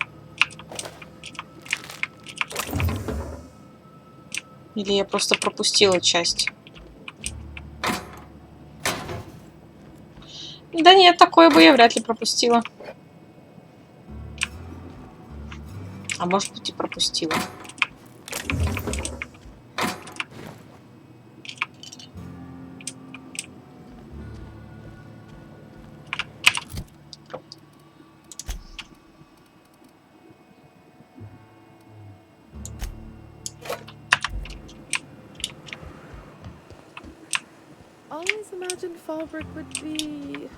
Или я просто пропустила часть? Да нет, такое бы я вряд ли пропустила. А может быть и пропустила. Always imagined Fallbrook would be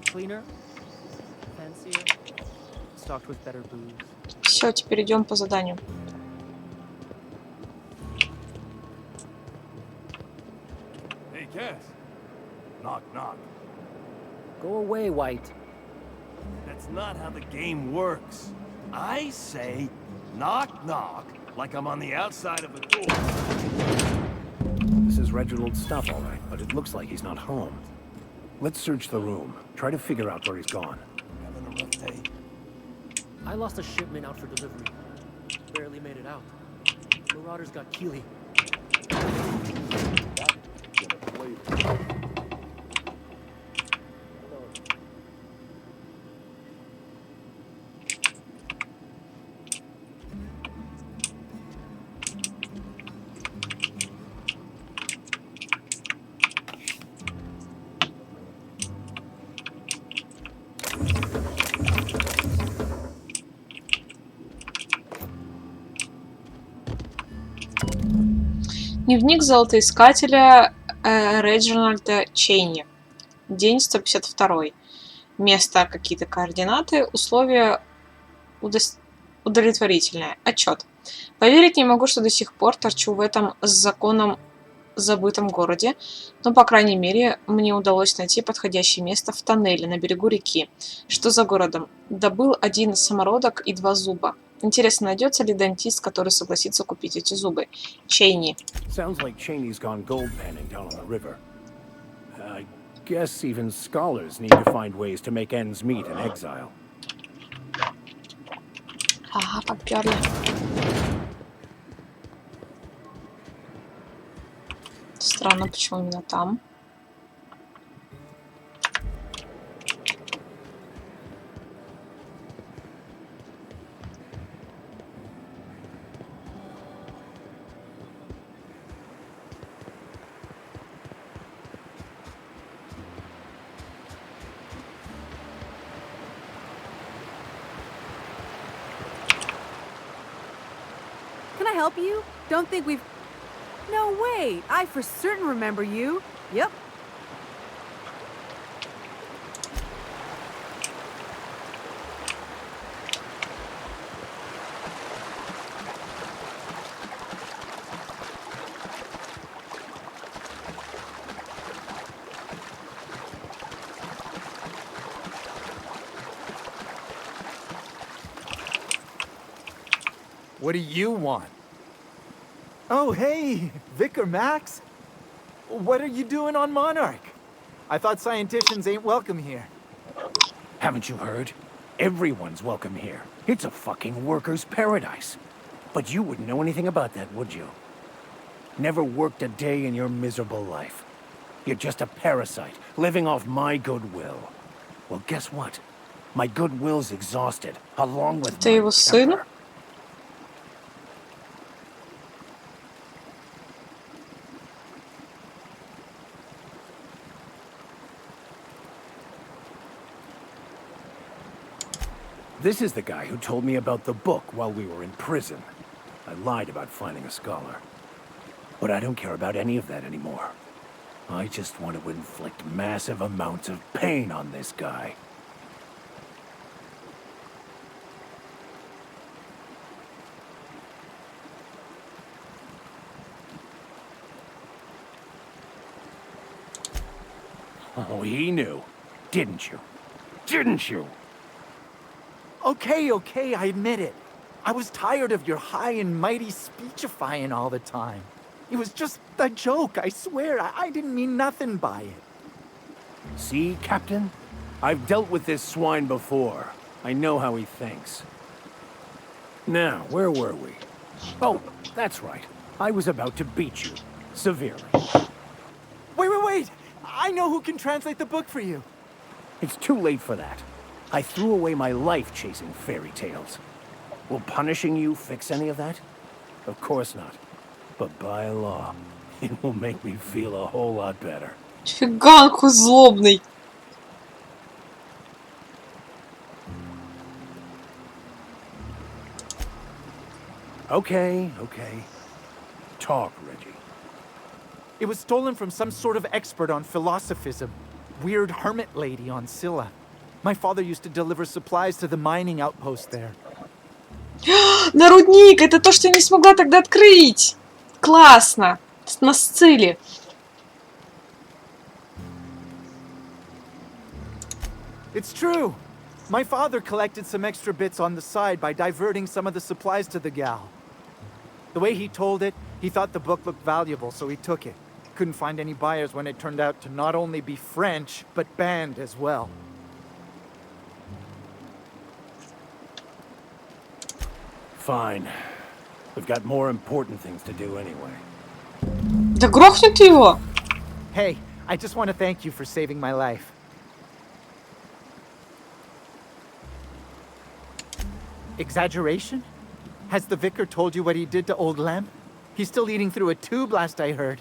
cleaner, fancier, stocked with better booze. Все, теперь идем по заданию. Hey, Cass. Knock, knock. Go away, White. That's not how the game works. I say knock, knock, like I'm on the outside of a door. This is Reginald's stuff, all right, but it looks like he's not home. Let's search the room. Try to figure out where he's gone. Having a rough day. I lost a shipment out for delivery. Barely made it out. Marauders got Keely. Дневник золотоискателя Реджинальда Чейни. День 152. Место какие-то координаты. Условия удовлетворительные. Отчет. Поверить не могу, что до сих пор торчу в этом с законом забытом городе, но, по крайней мере, мне удалось найти подходящее место в тоннеле на берегу реки. Что за городом? Добыл один самородок и 2 зуба. Интересно, найдется ли дантист, который согласится купить эти зубы? Чейни. Sounds like Cheney's gone gold panning down on the river. I guess even scholars need to find ways to make ends meet in exile. Ага, поперли. Странно, почему именно там. Can I help you? Don't think we've... No, wait. I for certain remember you. Yep. What do you want? Oh, hey, Vicar Max. What are you doing on Monarch? I thought scienticians ain't welcome here. Haven't you heard? Everyone's welcome here. It's a fucking worker's paradise. But you wouldn't know anything about that, would you? Never worked a day in your miserable life. You're just a parasite, living off my goodwill. Well, guess what? My goodwill's exhausted, along with Ты его my сын? temper. This is the guy who told me about the book while we were in prison. I lied about finding a scholar. But I don't care about any of that anymore. I just want to inflict massive amounts of pain on this guy. Oh, he knew. Didn't you? Didn't you? Okay, I admit it. I was tired of your high and mighty speechifying all the time. It was just a joke, I swear. I didn't mean nothing by it. See, Captain? I've dealt with this swine before. I know how he thinks. Now, where were we? Oh, that's right. I was about to beat you. Severely. Wait! I know who can translate the book for you. It's too late for that. I threw away my life chasing fairy tales. Will punishing you fix any of that? Of course not. But by law, it will make me feel a whole lot better. Фига, он какой злобный. Okay. Talk, Reggie. It was stolen from some sort of expert on philosophism. Weird hermit lady on Scylla. My father used to deliver supplies to the mining outpost there. На рудник! Это то, что я не смогла тогда открыть! Классно! На Сцилле. It's true. My father collected some extra bits on the side by diverting some of the supplies to the gal. The way he told it, he thought the book looked valuable, so he took it. Couldn't find any buyers when it turned out to not only be French, but banned as well. Fine. We've got more important things to do anyway. Да грохнет ты его! Hey, I just want to thank you for saving my life. Exaggeration? Has the vicar told you what he did to old Lem? He's still eating through a tube, last I heard.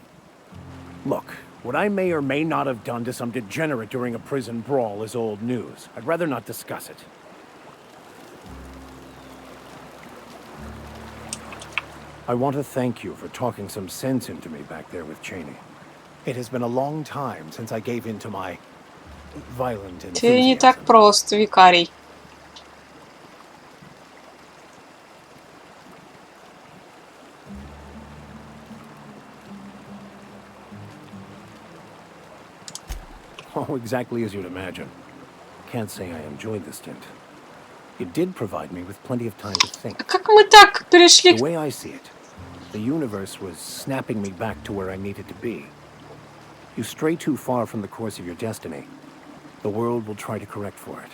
Look, what I may or may not have done to some degenerate during a prison brawl is old news. I'd rather not discuss it. I want to thank you for talking some sense into me back there with Cheney. It has been a long time since I gave in to my violent enthusiasm. Ты не так прост, викарий. Oh, exactly as you'd imagine. Can't say I enjoyed the stint. It did provide me with plenty of time to think. Как мы так перешли? The way I see it, the universe was snapping me back to where I needed to be. You stray too far from the course of your destiny, the world will try to correct for it.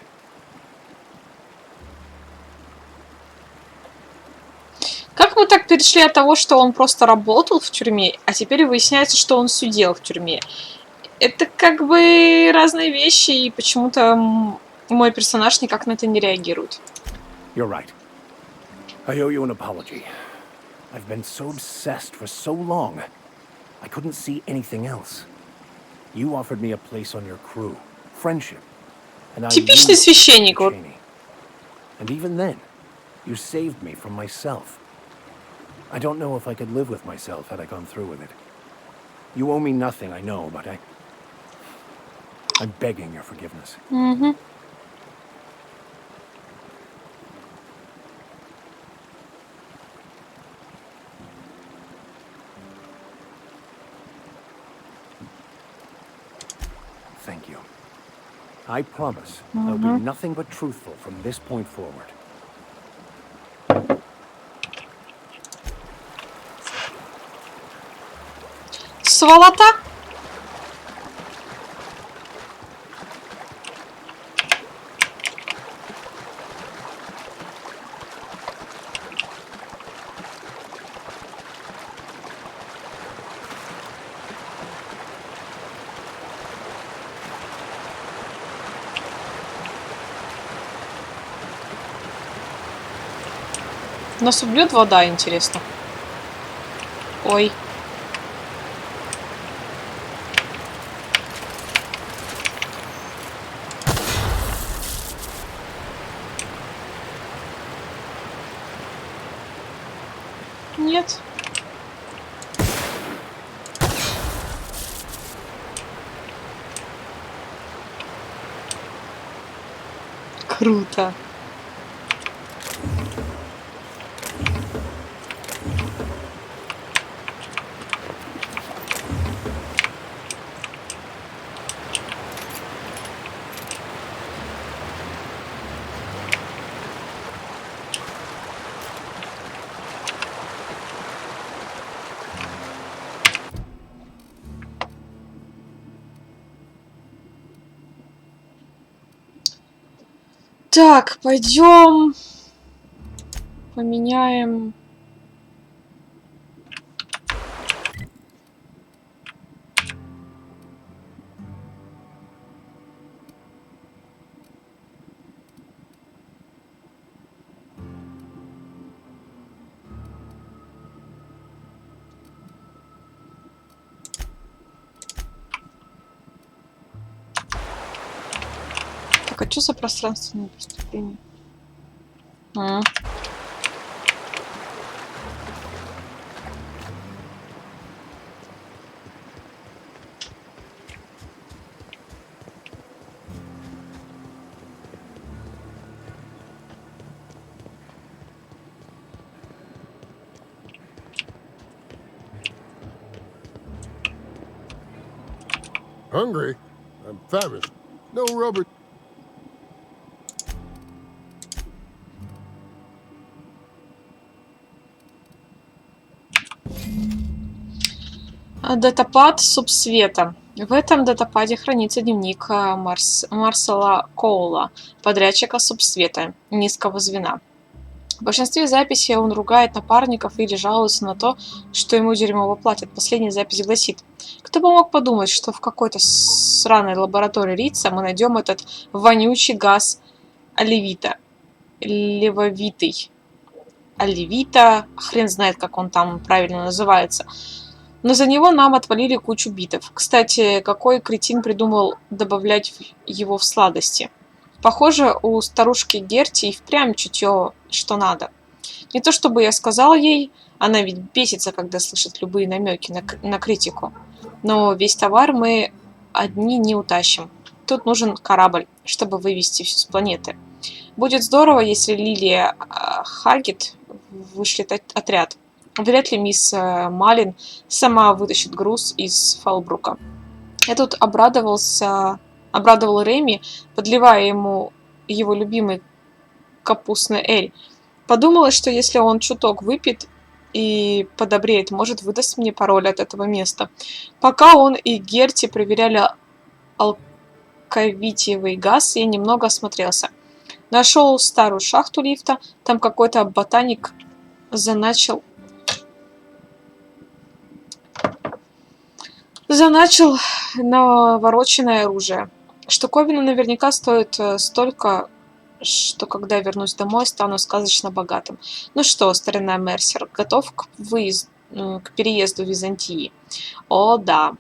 Как мы так перешли от того, что он просто работал в тюрьме, а теперь выясняется, что он сидел в тюрьме? Это как бы разные вещи, и почему-то мой персонаж никак на это не реагирует. You're right. I owe you an apology. I've been so obsessed for so long, I couldn't see anything else. You offered me a place on your crew, friendship, and I Типичный священник. Вот. And even then, you saved me from myself. I don't know if I could live with myself had I gone through with it. You owe me nothing, I know, but I'm begging your forgiveness. Угу. Thank you. I promise I'll be nothing but truthful from this point forward. Сволота! Нас убьет вода, интересно. Ой. Нет. Круто. Так, пойдем поменяем. Так, а что за пространственное преступление? Hungry? I'm famished. No rubber. Датапад субсвета. В этом датападе хранится дневник Марсела Коула, подрядчика субсвета, низкого звена. В большинстве записей он ругает напарников или жалуется на то, что ему дерьмово платят. Последняя запись гласит: кто бы мог подумать, что в какой-то сраной лаборатории Рица мы найдем этот вонючий газ оливита. Левовитый. Оливита. Хрен знает, как он там правильно называется. Но за него нам отвалили кучу битов. Кстати, какой кретин придумал добавлять его в сладости? Похоже, у старушки Герти и впрямь чутье, что надо. Не то чтобы я сказал ей, она ведь бесится, когда слышит любые намеки на критику. Но весь товар мы одни не утащим. Тут нужен корабль, чтобы вывести все с планеты. Будет здорово, если Лилия Хаггет вышлет отряд. Вряд ли мисс Малин сама вытащит груз из Фоллбрука. Я тут обрадовал Реми, подливая ему его любимый капустный эль. Подумалось, что если он чуток выпьет и подобреет, может, выдаст мне пароль от этого места. Пока он и Герти проверяли алкавитиевый газ, я немного осмотрелся. Нашел старую шахту лифта, там какой-то ботаник заначил навороченное оружие. Штуковина наверняка стоит столько, что когда вернусь домой, стану сказочно богатым. Ну что, старина Мерсер, готов к переезду в Византии? О, да.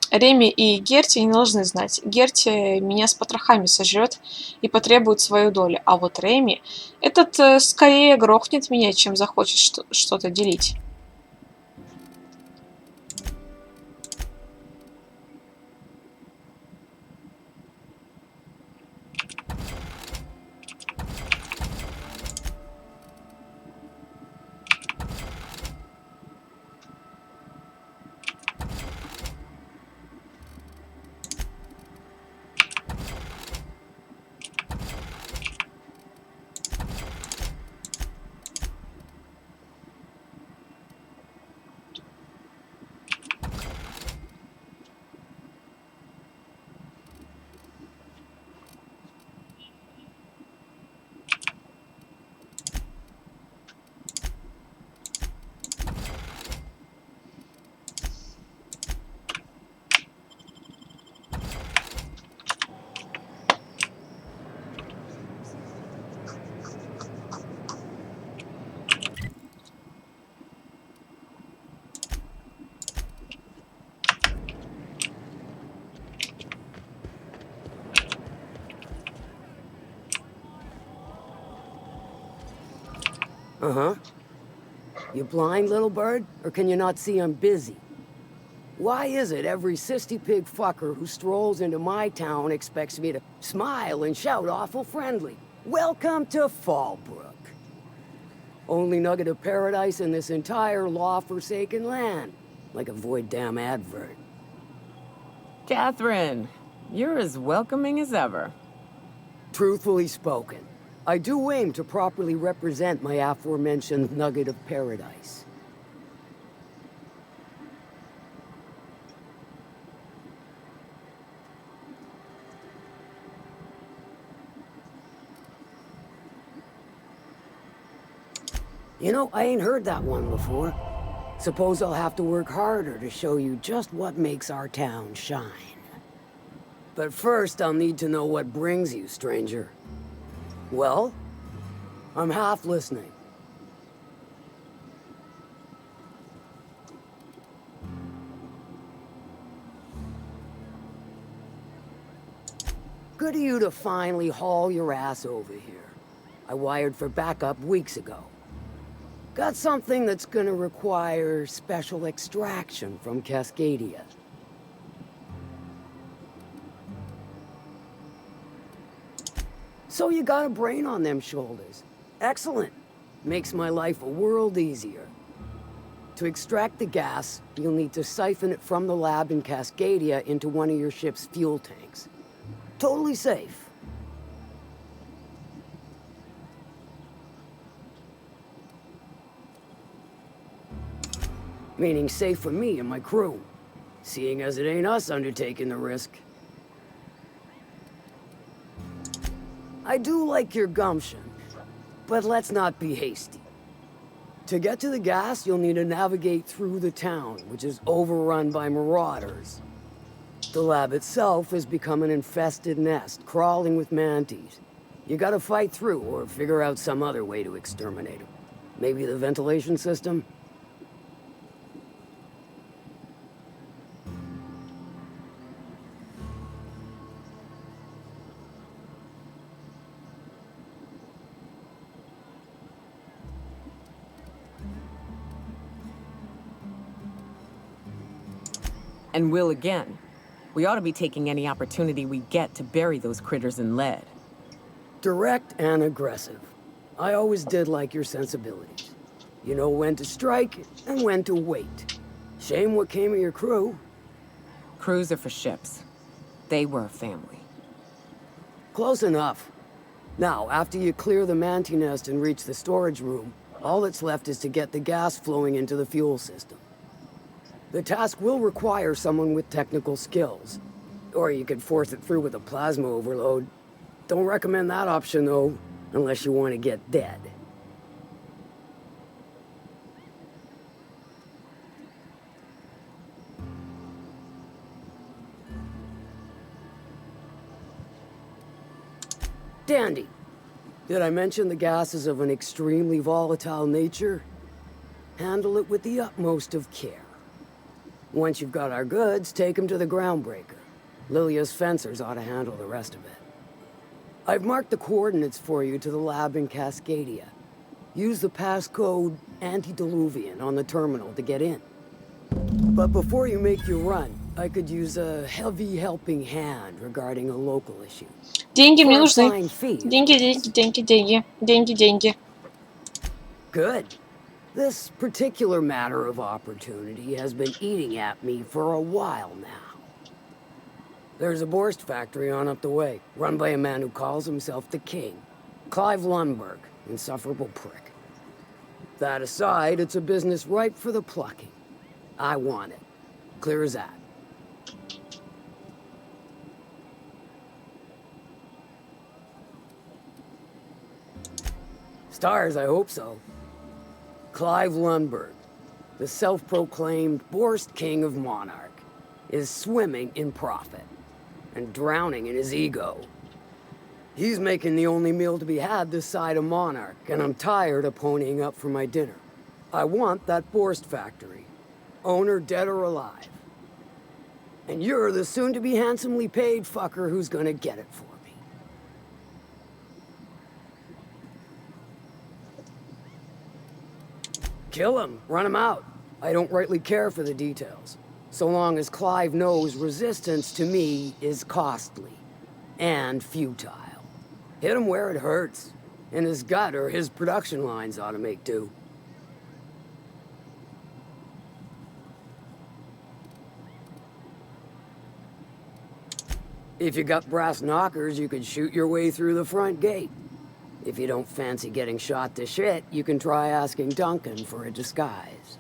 Реми и Герти не должны знать. Герти меня с потрохами сожрет и потребует свою долю. А вот Реми, этот скорее грохнет меня, чем захочет что-то делить. Uh-huh. You blind, little bird? Or can you not see I'm busy? Why is it every sissy pig fucker who strolls into my town expects me to smile and shout awful friendly? Welcome to Fallbrook. Only nugget of paradise in this entire law-forsaken land. Like a void damn advert. Catherine, you're as welcoming as ever. Truthfully spoken, I do aim to properly represent my aforementioned nugget of paradise. You know, I ain't heard that one before. Suppose I'll have to work harder to show you just what makes our town shine. But first, I'll need to know what brings you, stranger. Well, I'm half listening. Good of you to finally haul your ass over here. I wired for backup weeks ago. Got something that's gonna require special extraction from Cascadia. So you got a brain on them shoulders. Excellent. Makes my life a world easier. To extract the gas, you'll need to siphon it from the lab in Cascadia into one of your ship's fuel tanks. Totally safe. Meaning safe for me and my crew, seeing as it ain't us undertaking the risk. I do like your gumption, but let's not be hasty. To get to the gas, you'll need to navigate through the town, which is overrun by marauders. The lab itself has become an infested nest, crawling with mantis. You gotta fight through or figure out some other way to exterminate them. Maybe the ventilation system? And will again. We ought to be taking any opportunity we get to bury those critters in lead. Direct and aggressive. I always did like your sensibilities. You know when to strike and when to wait. Shame what came of your crew. Crews are for ships. They were a family. Close enough. Now, after you clear the manti nest and reach the storage room, all that's left is to get the gas flowing into the fuel system. The task will require someone with technical skills. Or you could force it through with a plasma overload. Don't recommend that option, though, unless you want to get dead. Dandy. Did I mention the gas is of an extremely volatile nature? Handle it with the utmost of care. Once you've got our goods, take them to the groundbreaker. Lilia's fencers ought to handle the rest of it. I've marked the coordinates for you to the lab in Cascadia. Use the passcode Antediluvian on the terminal to get in. But before you make your run, I could use a heavy helping hand regarding a local issue. Деньги мне нужны. Деньги. Good. This particular matter of opportunity has been eating at me for a while now. There's a Borst factory on up the way, run by a man who calls himself the King. Clive Lundberg, insufferable prick. That aside, it's a business ripe for the plucking. I want it. Clear as that. Stars, I hope so. Clive Lundberg, the self-proclaimed Borst King of Monarch, is swimming in profit and drowning in his ego. He's making the only meal to be had this side of Monarch, and I'm tired of ponying up for my dinner. I want that Borst factory, owner dead or alive. And you're the soon-to-be handsomely paid fucker who's gonna get it for me. Kill him, run him out. I don't rightly care for the details. So long as Clive knows resistance to me is costly and futile. Hit him where it hurts. In his gut or his production lines ought to make do. If you got brass knockers, you could shoot your way through the front gate. If you don't fancy getting shot to shit, you can try asking Duncan for a disguise.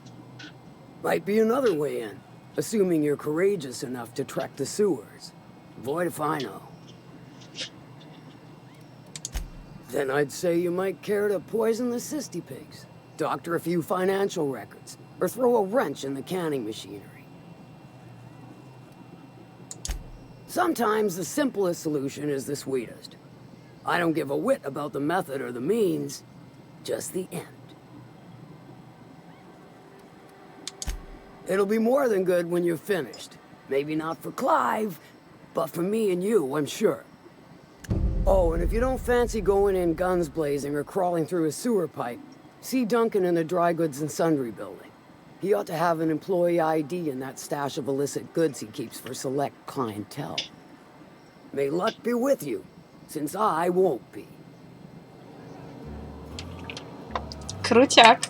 Might be another way in, assuming you're courageous enough to trek the sewers. Void if I know. Then I'd say you might care to poison the cysty pigs, doctor a few financial records, or throw a wrench in the canning machinery. Sometimes the simplest solution is the sweetest. I don't give a whit about the method or the means, just the end. It'll be more than good when you're finished. Maybe not for Clive, but for me and you, I'm sure. Oh, and if you don't fancy going in guns blazing or crawling through a sewer pipe, see Duncan in the dry goods and sundry building. He ought to have an employee ID in that stash of illicit goods he keeps for select clientele. May luck be with you, since I won't be. Крутяк.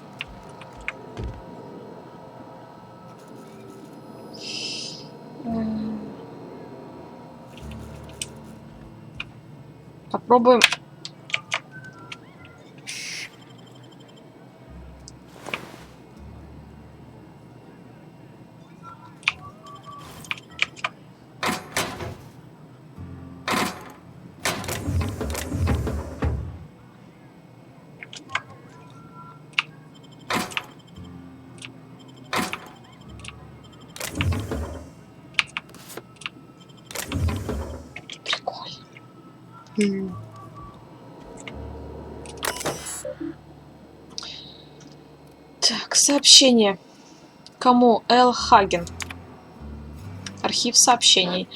Попробуем. Так, сообщение. Кому? Эл Хаген. Архив сообщений.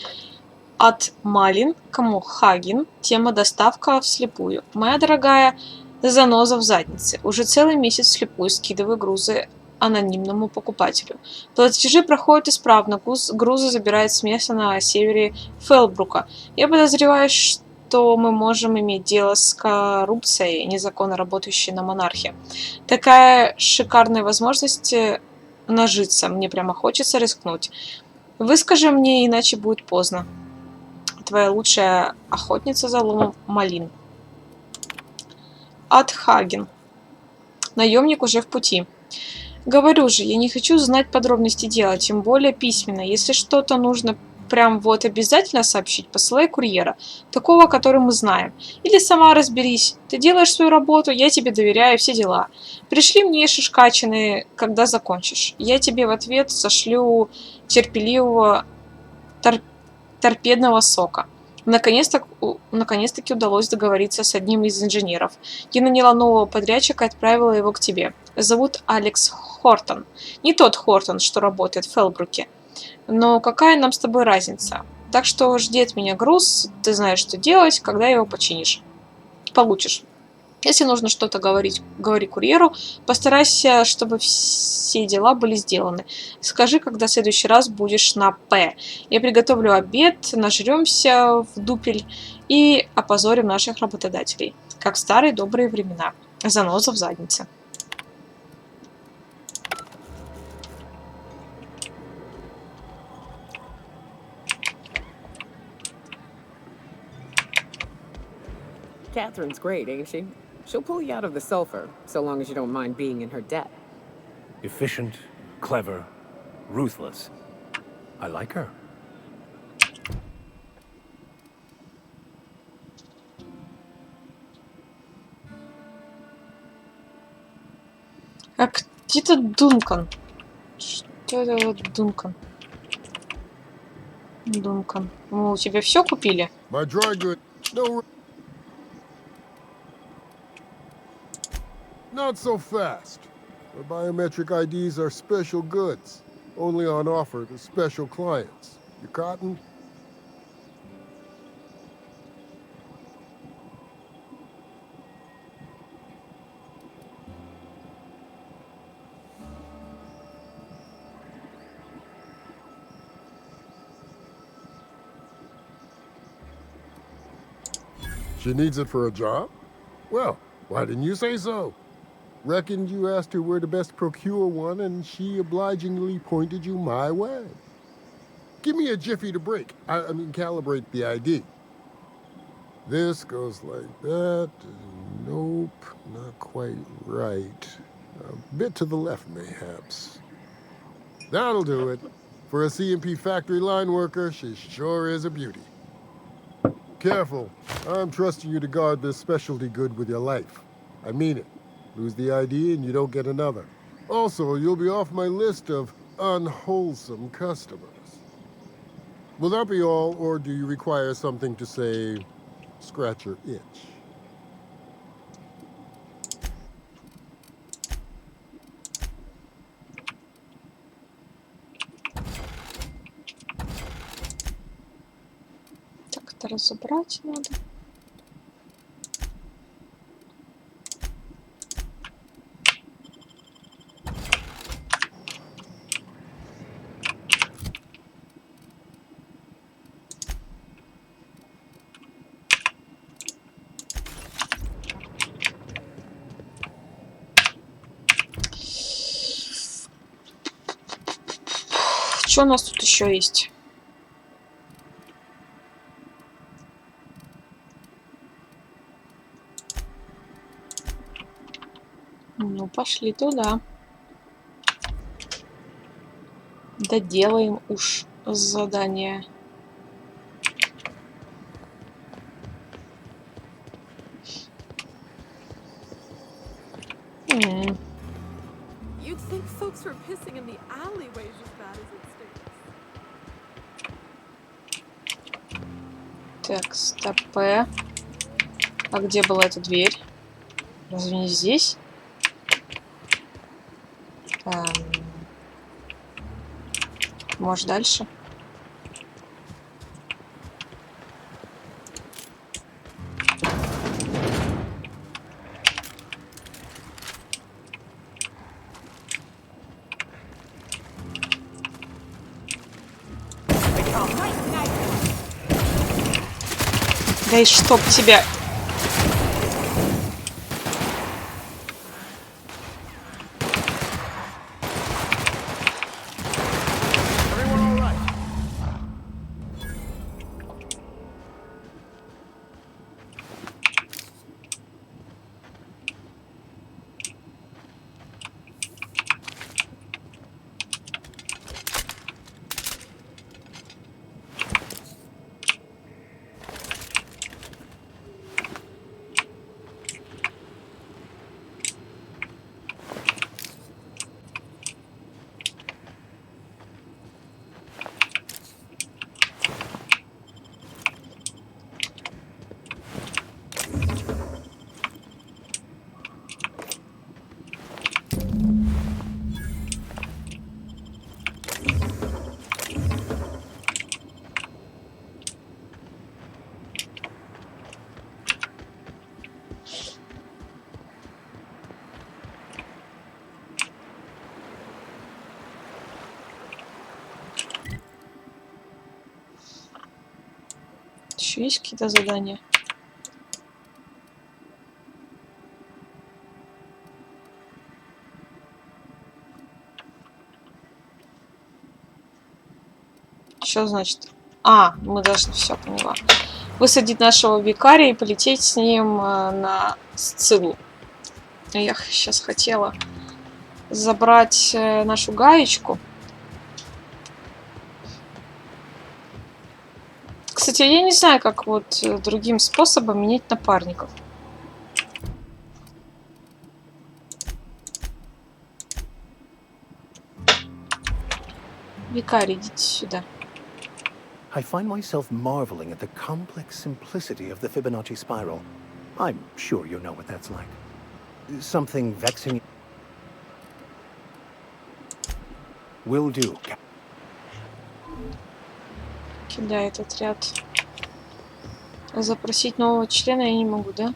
От Малин. Кому? Хаген. Тема доставка вслепую. Моя дорогая заноза в заднице. Уже целый месяц вслепую скидываю грузы анонимному покупателю. Платежи проходят исправно. Грузы забирают с места на севере Фоллбрука. Я подозреваю, что мы можем иметь дело с коррупцией, незаконно работающей на монархе. Такая шикарная возможность нажиться. Мне прямо хочется рискнуть. Выскажи мне, иначе будет поздно. Твоя лучшая охотница за ломом Малин. От Хаген. Наемник уже в пути. Говорю же, я не хочу знать подробности дела, тем более письменно. Если что-то нужно прям вот обязательно сообщить, посылай курьера, такого, который мы знаем. Или сама разберись. Ты делаешь свою работу, я тебе доверяю, все дела. Пришли мне шишкачины, когда закончишь. Я тебе в ответ сошлю терпеливого торпедного сока. Наконец-таки удалось договориться с одним из инженеров. Я наняла нового подрядчика и отправила его к тебе. Зовут Алекс Хортон. Не тот Хортон, что работает в Фоллбруке. Но какая нам с тобой разница? Так что жди от меня груз, ты знаешь, что делать, когда его получишь. Если нужно что-то говорить, говори курьеру, постарайся, чтобы все дела были сделаны. Скажи, когда в следующий раз будешь на П. Я приготовлю обед, нажремся в дупель и опозорим наших работодателей. Как в старые добрые времена. Заноза в заднице. Catherine's great, ain't she? She'll pull you out of the sulfur, so long as you don't mind being in her debt. Efficient, clever, ruthless. I like her. А где-то Дункан. Что это вот Дункан? Дункан. Мы у тебя все купили? My dry good. No. Not so fast. The biometric IDs are special goods, only on offer to special clients. You cotton? She needs it for a job? Well, why didn't you say so? Reckoned you asked her where to best procure one, and she obligingly pointed you my way. Give me a jiffy to break. I mean, calibrate the ID. This goes like that. Nope, not quite right. A bit to the left, mayhaps. That'll do it. For a CMP factory line worker, she sure is a beauty. Careful. I'm trusting you to guard this specialty good with your life. I mean it. Lose the ID and you don't get another. Also, you'll be off my list of unwholesome customers. Will that be all, or do you require something to say, scratch your itch? Так, это разобрать надо. Что у нас тут еще есть? Ну, пошли туда. Доделаем уж задание. You'd think folks were pissing in the alleyways as bad as it stinks. Так, стоп. А где была эта дверь? Разве не здесь? Может, дальше? Да и чтоб тебя... Еще есть какие-то задания? Что значит? А, мы должны... Все, поняла. Высадить нашего викария и полететь с ним на Сциллу. Я сейчас хотела забрать нашу гаечку. Кстати, я не знаю, как вот другим способом менять напарников. Викарий, идите сюда. I find myself marveling at the complex simplicity of the Fibonacci spiral. I'm sure you know what that's like. Something vexing. Will do. Кидает отряд. Запросить нового члена я не могу, да?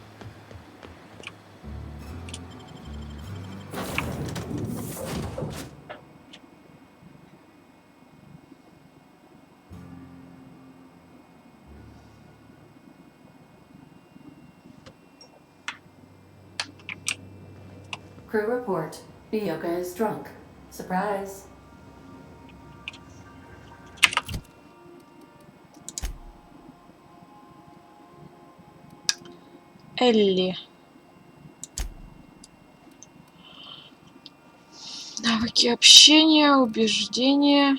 Crew report. Bioka is drunk. Surprise. Элли. Навыки общения, убеждения.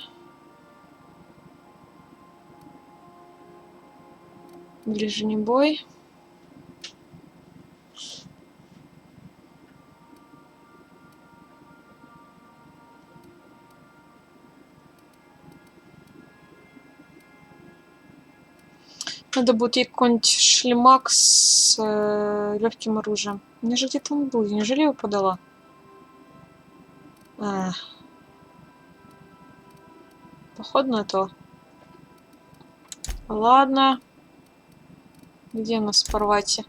Ближний бой. Надо будет ей какой-нибудь шлемак с легким оружием. У меня же где-то он был. Неужели я его подала? Походу на то. Ладно. Где у нас порвать?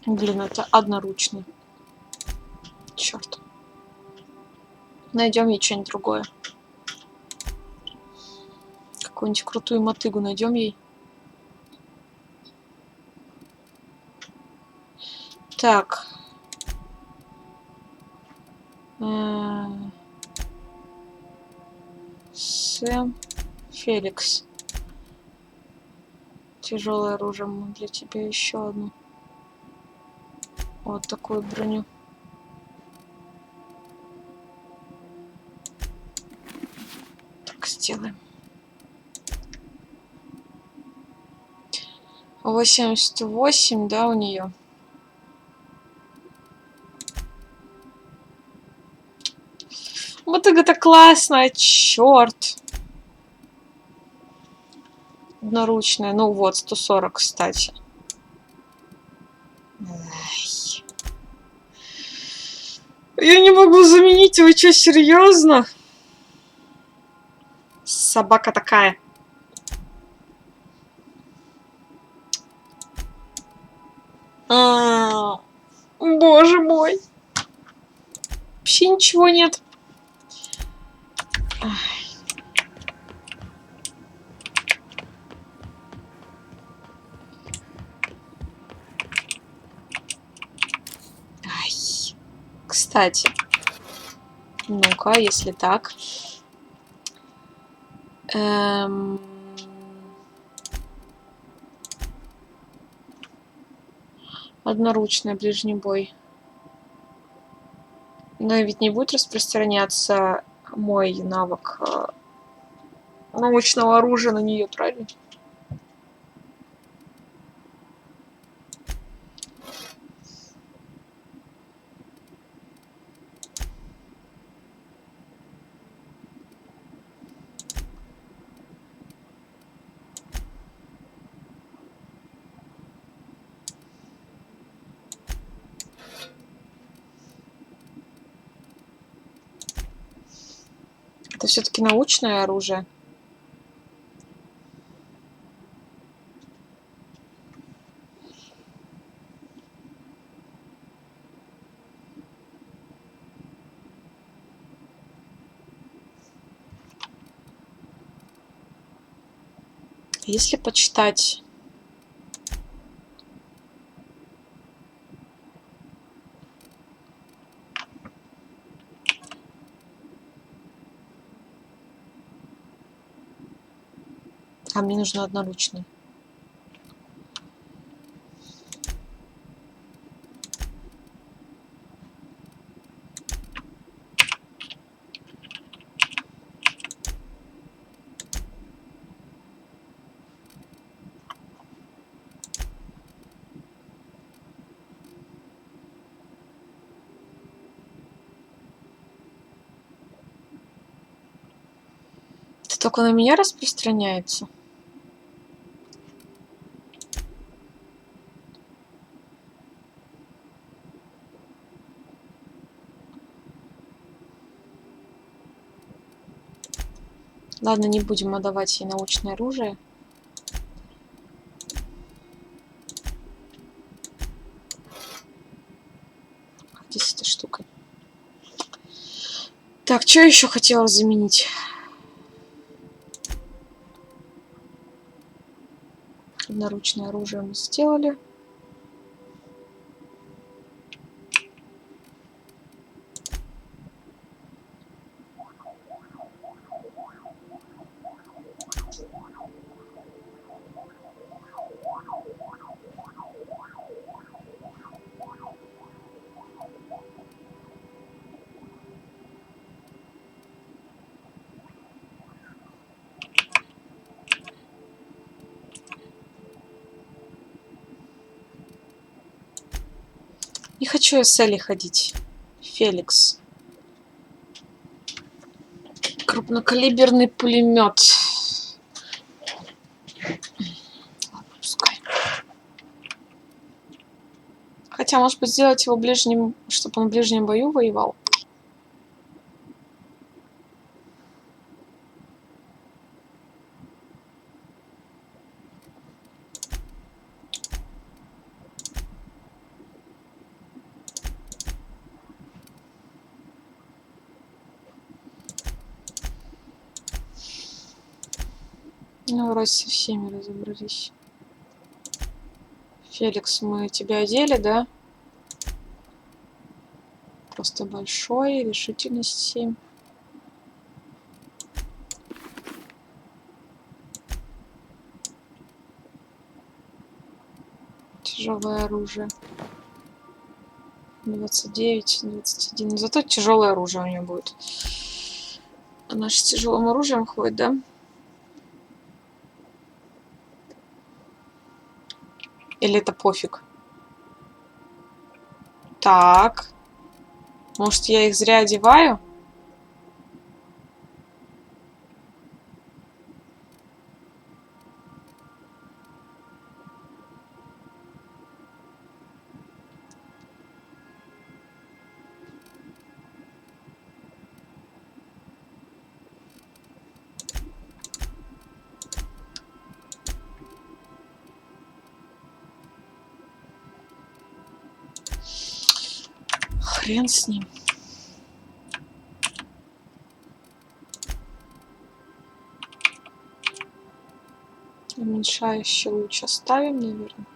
Блин, это одноручный. Черт. Найдем ей что-нибудь другое. Какую-нибудь крутую мотыгу найдем ей. Так. Сэм. Феликс. Тяжелое оружие. Для тебя еще одну. Вот такую броню. Так, сделаем. 88, да, у нее. Вот это классно, черт. Одноручная. Ну вот, 140, кстати. Ай. Я не могу заменить, вы что, серьезно? Собака такая. Боже мой. Вообще ничего нет. Ай. Кстати. Ну-ка, если так. Одноручный ближний бой. Но ведь не будет распространяться мой навык научного оружия на нее, правильно? Это все-таки научное оружие. Если почитать... А мне нужно одноручный. Это только на меня распространяется? Ладно, не будем отдавать ей научное оружие. Где с этой штукой? Так, что еще хотела заменить? Одноручное оружие мы сделали. Не хочу я с Элли ходить. Феликс. Крупнокалиберный пулемет. Ладно, пускай. Хотя, может быть, сделать его ближним, чтобы он в ближнем бою воевал. Ну, вроде со всеми разобрались. Феликс, мы тебя одели, да? Просто большой, решительность 7. Тяжелое оружие. 29, 21. Зато тяжелое оружие у нее будет. Она же с тяжелым оружием ходит, да? Или это пофиг? Так. Может, я их зря одеваю? Хрен с ним. Уменьшающий луч оставим, наверное.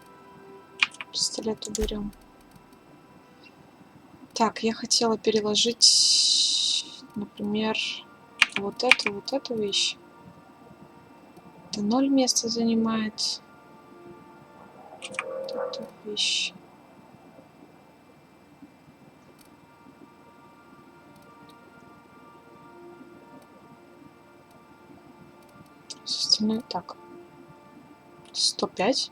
Пистолет уберем. Так, я хотела переложить, например, вот эту вещь. Это 0 места занимает. Вот эту вещь. Остальное так. 105.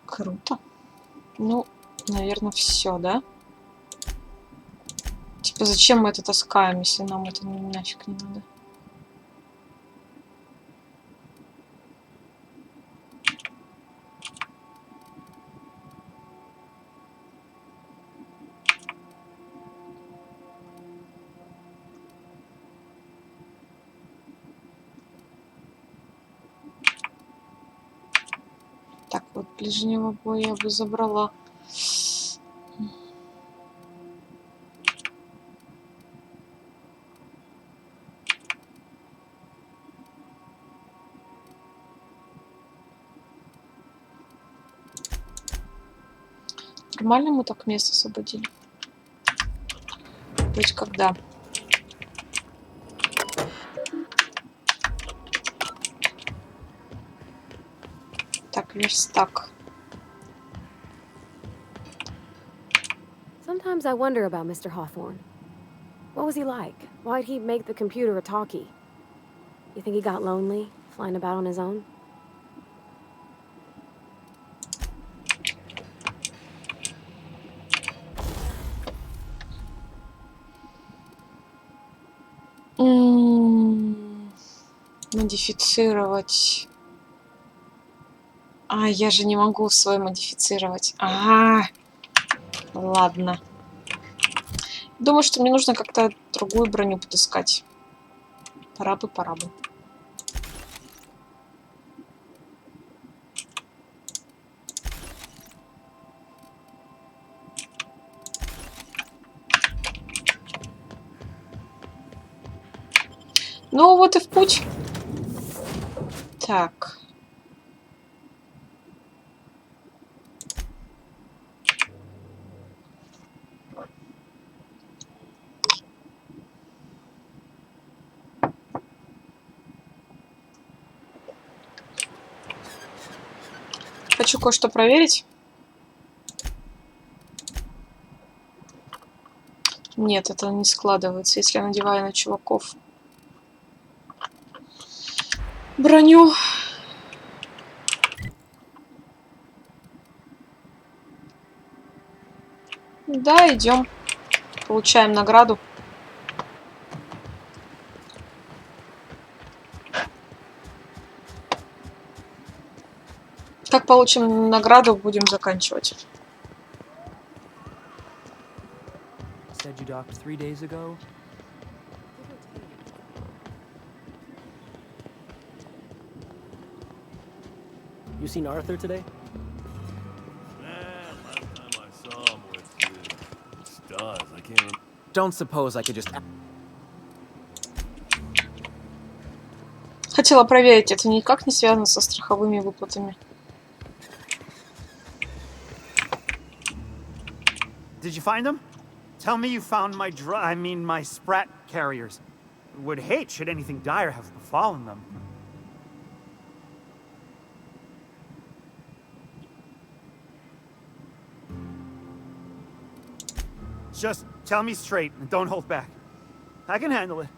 Круто. Ну, наверное, все, да? Типа, зачем мы это таскаем, если нам это нафиг не надо? Так, вот ближнего боя я бы забрала. Нормально мы так место освободили? Хоть когда. Так, верстак. Sometimes I wonder about Mr. Hawthorne. What was he like? Why'd he make the computer a talkie? You think he got lonely, flying about on his own? Модифицировать. А, я же не могу свой модифицировать. Ладно. Думаю, что мне нужно как-то другую броню подыскать. Пора бы, пора бы. Ну вот и в путь. Так. Хочу кое-что проверить. Нет, это не складывается, если я надеваю на чуваков броню. Да, идем. Получаем награду. Как получим награду, будем заканчивать. Said you docked 3 days ago. You seen Arthur today? Last time I saw him with stars. I can't. Don't suppose I could just... Хотела проверить, это никак не связано со страховыми выплатами. Did you find them? Tell me you found my my sprat carriers. Would hate should anything dire have befallen them. Just tell me straight and don't hold back. I can handle it.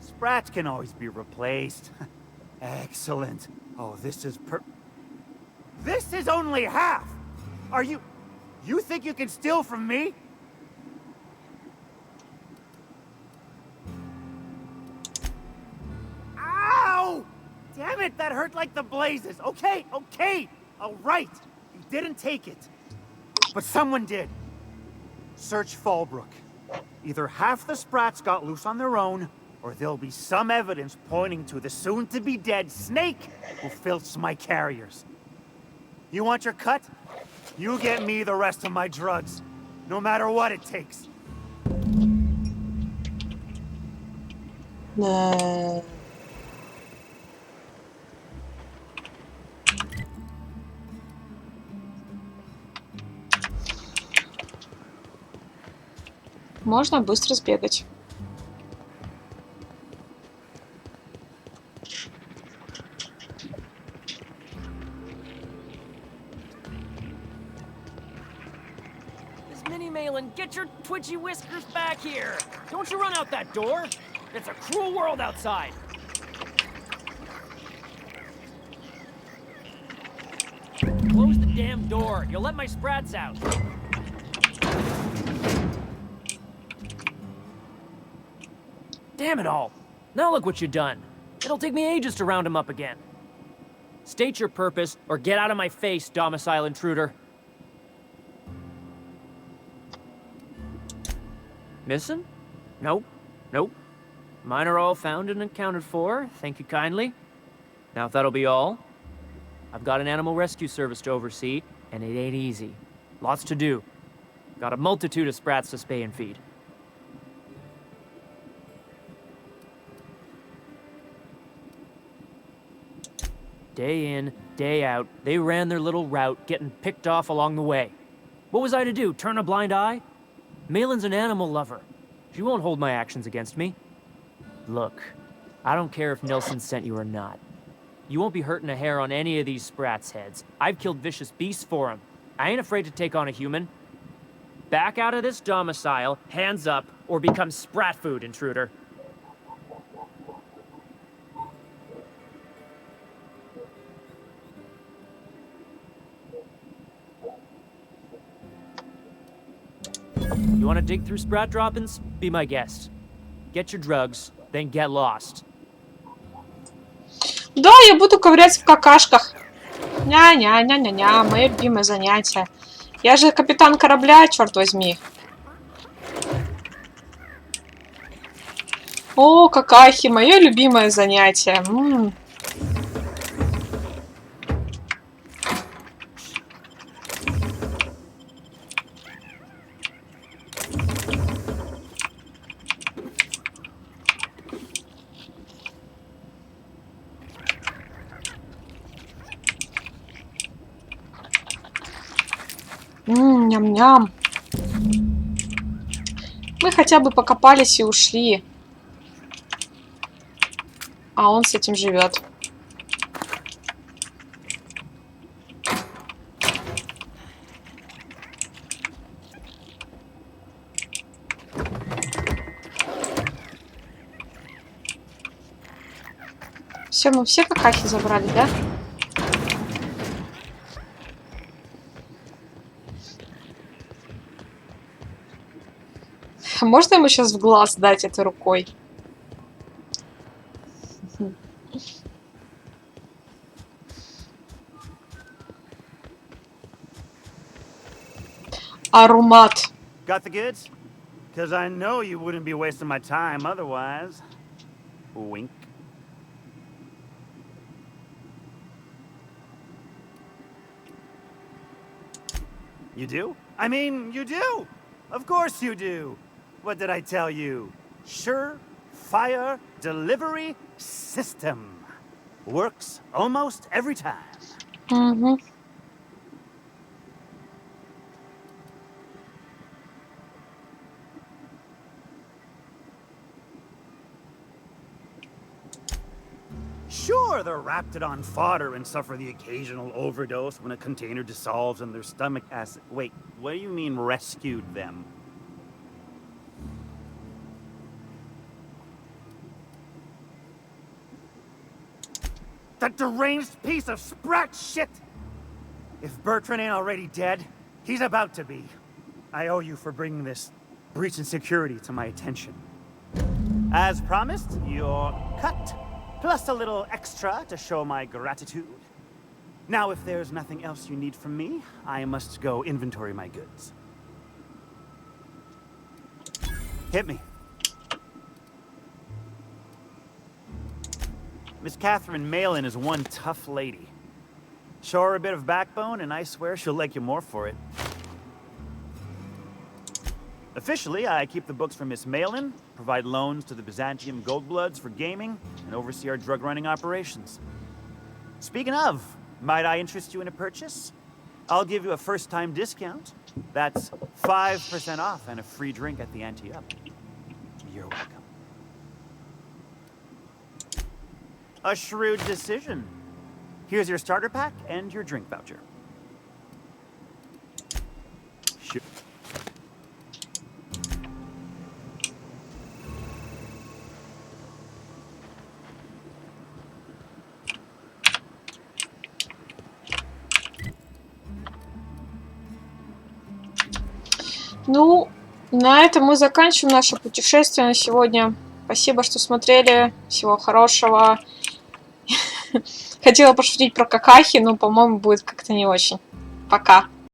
Sprats can always be replaced. Excellent. Oh, this is This is only half! Are you think you can steal from me? Ow! Damn it, that hurt like the blazes. Okay, all right. You didn't take it. But someone did. Search Fallbrook. Either half the Sprats got loose on their own, or there'll be some evidence pointing to the soon-to-be-dead snake who filched my carriers. You want your cut? You get me the rest of my drugs, no matter what it takes. Можно быстро сбегать. Get your twitchy whiskers back here! Don't you run out that door! It's a cruel world outside! Close the damn door! You'll let my sprats out! Damn it all! Now look what you've done! It'll take me ages to round him up again. State your purpose, or get out of my face, domicile intruder. Missing? Nope. Mine are all found and accounted for, thank you kindly. Now if that'll be all, I've got an animal rescue service to oversee, and it ain't easy. Lots to do. Got a multitude of sprats to spay and feed. Day in, day out, they ran their little route, getting picked off along the way. What was I to do, turn a blind eye? Malin's an animal lover. She won't hold my actions against me. Look, I don't care if Nilsson sent you or not. You won't be hurting a hair on any of these sprats' heads. I've killed vicious beasts for them. I ain't afraid to take on a human. Back out of this domicile, hands up, or become sprat food, intruder. You want to dig through sprat droppings? Be my guest. Get your drugs, then get lost. Да, я буду ковырять в какашках. Ня-ня-ня-ня-ня, мое любимое занятие. Я же капитан корабля, черт возьми. О, какахи, мое любимое занятие. Ням-ням. Мы хотя бы покопались и ушли. А он с этим живет. Все, мы все какахи забрали, да? Можно ему сейчас в глаз дать этой рукой? Аромат. Got the goods? Because I know you wouldn't be wasting my time otherwise. Wink. You do? I mean, you do! Of course you do! What did I tell you? Sure-fire delivery system. Works almost every time. Mm-hmm. Sure, they're Raptidon fodder and suffer the occasional overdose when a container dissolves in their stomach acid. Wait, what do you mean rescued them? That deranged piece of sprat shit! If Bertrand ain't already dead, he's about to be. I owe you for bringing this breach in security to my attention. As promised, you're cut. Plus a little extra to show my gratitude. Now, if there's nothing else you need from me, I must go inventory my goods. Hit me. Miss Catherine Malin is one tough lady. Show her a bit of backbone, and I swear she'll like you more for it. Officially, I keep the books for Miss Malin, provide loans to the Byzantium Goldbloods for gaming, and oversee our drug-running operations. Speaking of, might I interest you in a purchase? I'll give you a first-time discount. That's 5% off and a free drink at the ante-up. You're welcome. A shrewd decision. Here's your starter pack and your drink voucher. Sure. Ну, на этом мы заканчиваем наше путешествие на сегодня. Спасибо, что смотрели. Всего хорошего. Хотела пошутить про какахи, но, по-моему, будет как-то не очень. Пока.